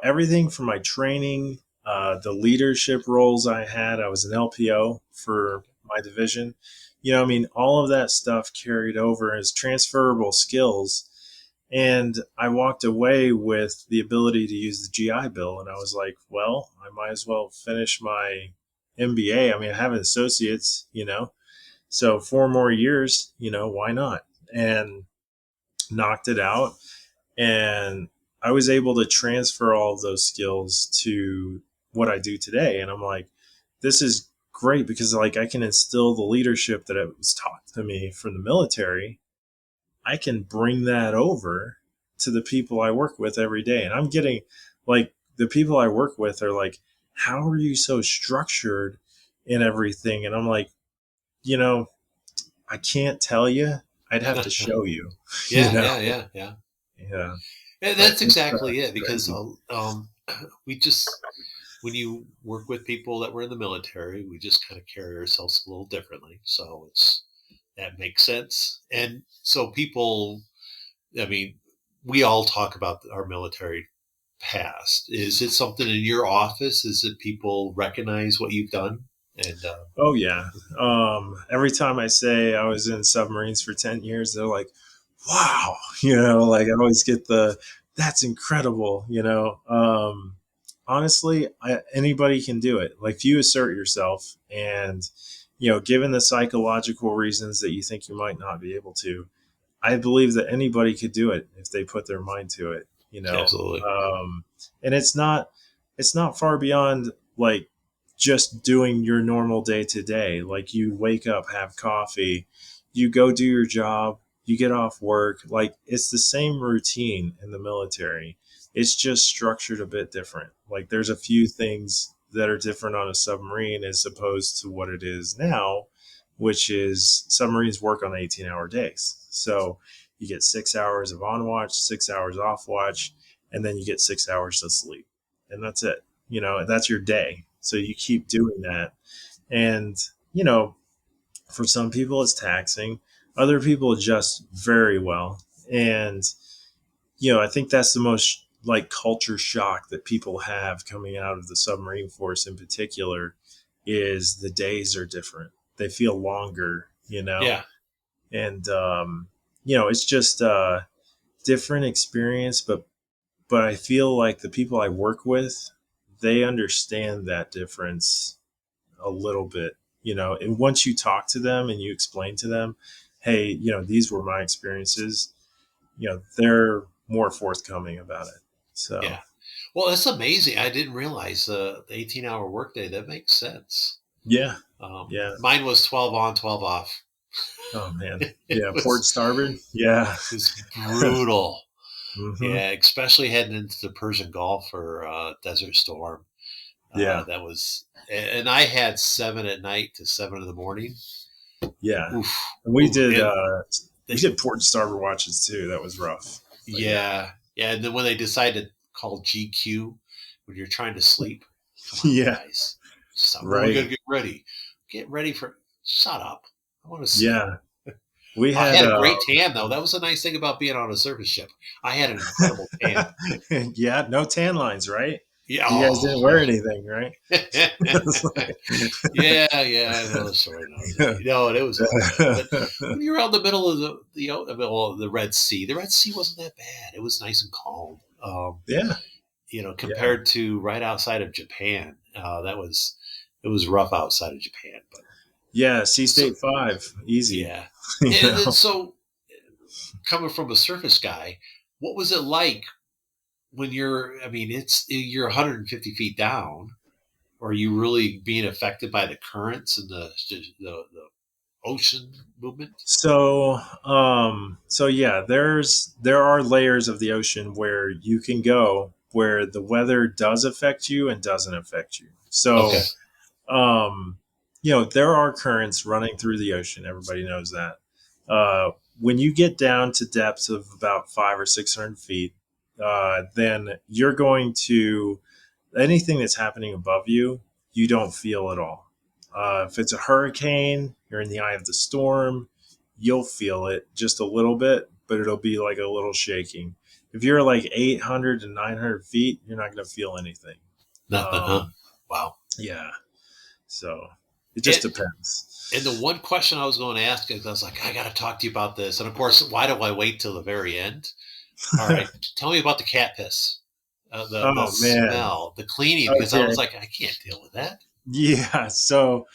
everything from my training, the leadership roles I had. I was an LPO for my division. I mean, all of that stuff carried over as transferable skills. And I walked away with the ability to use the GI Bill. And I was like, well, I might as well finish my MBA. I mean, I have an associate's, so 4 more years, why not? And knocked it out, and I was able to transfer all of those skills to what I do today. And I'm like, this is great because, like, I can instill the leadership that it was taught to me from the military. I can bring that over to the people I work with every day. And I'm getting, like, the people I work with are like, how are you so structured in everything? And I'm like, you know, I can't tell you. I'd have to show you, you Yeah, know? yeah. Yeah. And But that's it's exactly it because crazy. we just when you work with people that were in the military, we just kind of carry ourselves a little differently. So it's that makes sense. And so people, I mean, we all talk about our military past. Is it something in your office? Is it people recognize what you've done? And Oh yeah. Every time I say I was in submarines for 10 years, they're like, wow, like, I always get that's incredible, honestly, anybody can do it. Like, if you assert yourself, and, given the psychological reasons that you think you might not be able to, I believe that anybody could do it if they put their mind to it. absolutely. And it's not far beyond, like, just doing your normal day to day. Like, you wake up, have coffee, you go do your job, you get off work. Like, it's the same routine in the military. It's just structured a bit different. Like, there's a few things that are different on a submarine as opposed to what it is now, which is submarines work on 18-hour days. So You get 6 hours of on watch, 6 hours off watch, and then you get 6 hours to sleep. And that's it. That's your day. So you keep doing that. And, for some people it's taxing. Other people adjust very well. And, I think that's the most like culture shock that people have coming out of the submarine force in particular is the days are different. They feel longer, Yeah. and, it's just a different experience, but I feel like the people I work with, they understand that difference a little bit, and once you talk to them and you explain to them, hey, these were my experiences, they're more forthcoming about it. So, Yeah. Well, that's amazing. I didn't realize the 18-hour workday. That makes sense. yeah. Yeah. Mine was 12 on, 12 off. Oh man. It Yeah. Port starboard. Yeah. was brutal. Mm-hmm. Yeah, especially heading into the Persian Gulf or Desert Storm. Yeah. That was, and I had 7 at night to 7 in the morning. Yeah. Oof. And we Oof. did, And we did port and starboard watches too. That was rough. But yeah. And then when they decided to call GQ when you're trying to sleep, come on, Yeah. guys. Stop. Right. We got to get ready. Get ready for, shut up. I want to sleep. Yeah. We I had, had a great tan, though. That was a nice thing about being on a surface ship. I had an incredible tan. yeah, no tan lines, right? Yeah. You guys didn't wear anything, right? Yeah, I know the story. No, it was awful. But when you're out in the middle of the Red Sea, the Red Sea wasn't that bad. It was nice and calm. Yeah. Compared to right outside of Japan, it was rough outside of Japan. But yeah, Sea State 5, easy. Yeah. And then, so coming from a surface guy, what was it like when you're 150 feet down? Are you really being affected by the currents and the ocean movement? So yeah, there are layers of the ocean where you can go where the weather does affect you and doesn't affect you. So, Okay. there are currents running through the ocean. Everybody knows that. When you get down to depths of about 500 or 600 feet, then you're going to anything that's happening above you, you don't feel at all. If it's a hurricane, you're in the eye of the storm, you'll feel it just a little bit, but it'll be like a little shaking. If you're like 800 to 900 feet, you're not going to feel anything. Nothing, huh? Wow. Yeah. So it just depends. And the one question I was going to ask is, I was like, I got to talk to you about this. And of course, why do I wait till the very end? All right. Tell me about the cat piss. The smell, the cleaning, because I was like, I can't deal with that. Yeah. So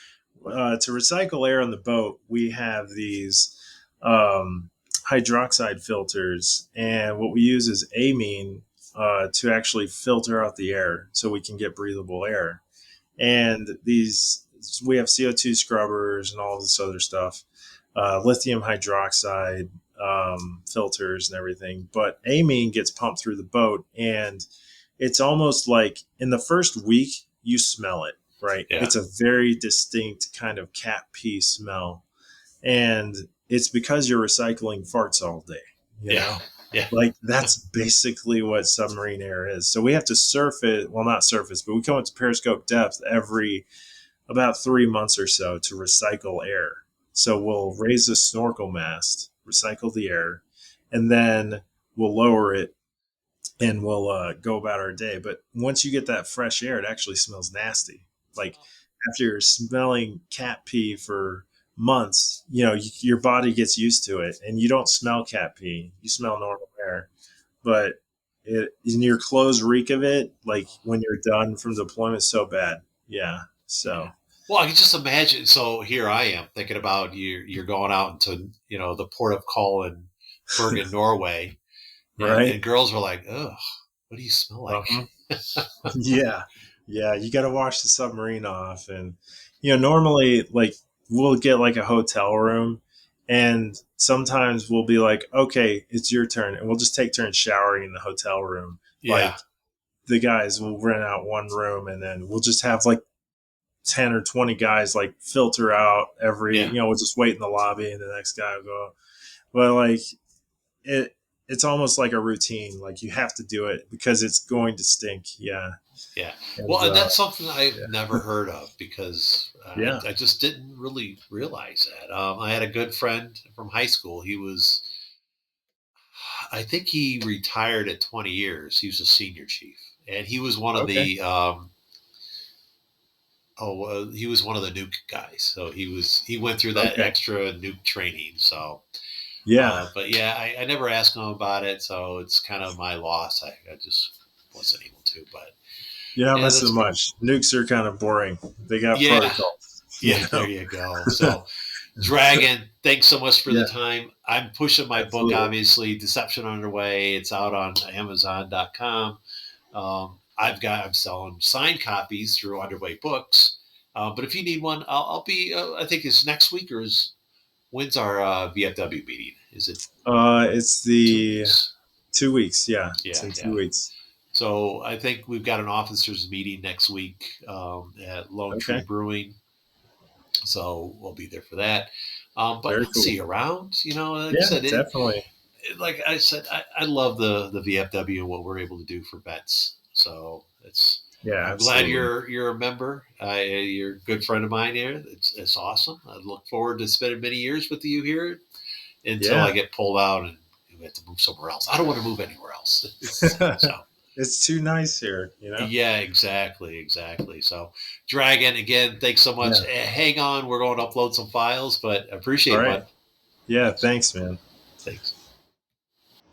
to recycle air on the boat, we have these hydroxide filters, and what we use is amine to actually filter out the air so we can get breathable air. And we have CO2 scrubbers and all this other stuff, lithium hydroxide filters and everything. But amine gets pumped through the boat, and it's almost like in the first week you smell it, right? Yeah. It's a very distinct kind of cat pee smell, and it's because you're recycling farts all day. You know? Yeah. Like that's basically what submarine air is. So we have to surface, well, not surface, but we come up to periscope depth every about 3 months or so to recycle air. So we'll raise the snorkel mast, recycle the air, and then we'll lower it and we'll go about our day. But once you get that fresh air, it actually smells nasty. Like after you're smelling cat pee for months, your body gets used to it, and you don't smell cat pee. You smell normal air, but in your clothes reek of it. Like when you're done from deployment, so bad. Yeah. So. Well, I can just imagine. So here I am thinking about you're going out into the port of call in Bergen, Norway, right? And girls were like, "Ugh, what do you smell like?" Yeah. You got to wash the submarine off, and normally like we'll get like a hotel room, and sometimes we'll be like, "Okay, it's your turn," and we'll just take turns showering in the hotel room. Yeah. Like the guys will rent out one room, and then we'll just have like 10 or 20 guys like filter out every, we'll just wait in the lobby and the next guy will go. But like, it's almost like a routine. Like you have to do it because it's going to stink. Yeah. Yeah. And Well, and that's something I've yeah. never heard of because Yeah. I just didn't really realize that. I had a good friend from high school. I think he retired at 20 years. He was a senior chief, and he was one of Okay. he was one of the nuke guys. So he went through that Okay. extra nuke training. So, Yeah. but yeah, I never asked him about it, so it's kind of my loss. I just wasn't able to, but You're not yeah, missing that's much. Nukes are kind of boring. They got yeah, protocols, you yeah. There know? you go. So, Dragon, thanks so much for the Yeah, time. I'm pushing my book, absolutely. obviously, Deception Underway. It's out on Amazon.com. I'm selling signed copies through Underway Books. But if you need one, I'll be. I think it's next week when's our VFW meeting? Is it It's two the weeks? 2 weeks. Yeah, it's Yeah, in yeah. 2 weeks. So I think we've got an officers meeting next week at Lone Tree Okay, Brewing. So we'll be there for that. But very I'll see cool. you around. Like I Yeah, said, definitely. I love the VFW and what we're able to do for vets. So Yeah, I'm glad absolutely. you're a member. You're a good friend of mine here. It's awesome. I look forward to spending many years with you here until I Yeah. get pulled out and we have to move somewhere else. I don't want to move anywhere else. So It's too nice here, you know? yeah, exactly, exactly. So Dragon, again, thanks so much. Yeah. Hang on, we're going to upload some files, but I All appreciate it, right. bud. Yeah, Thanks. thanks, man. Thanks.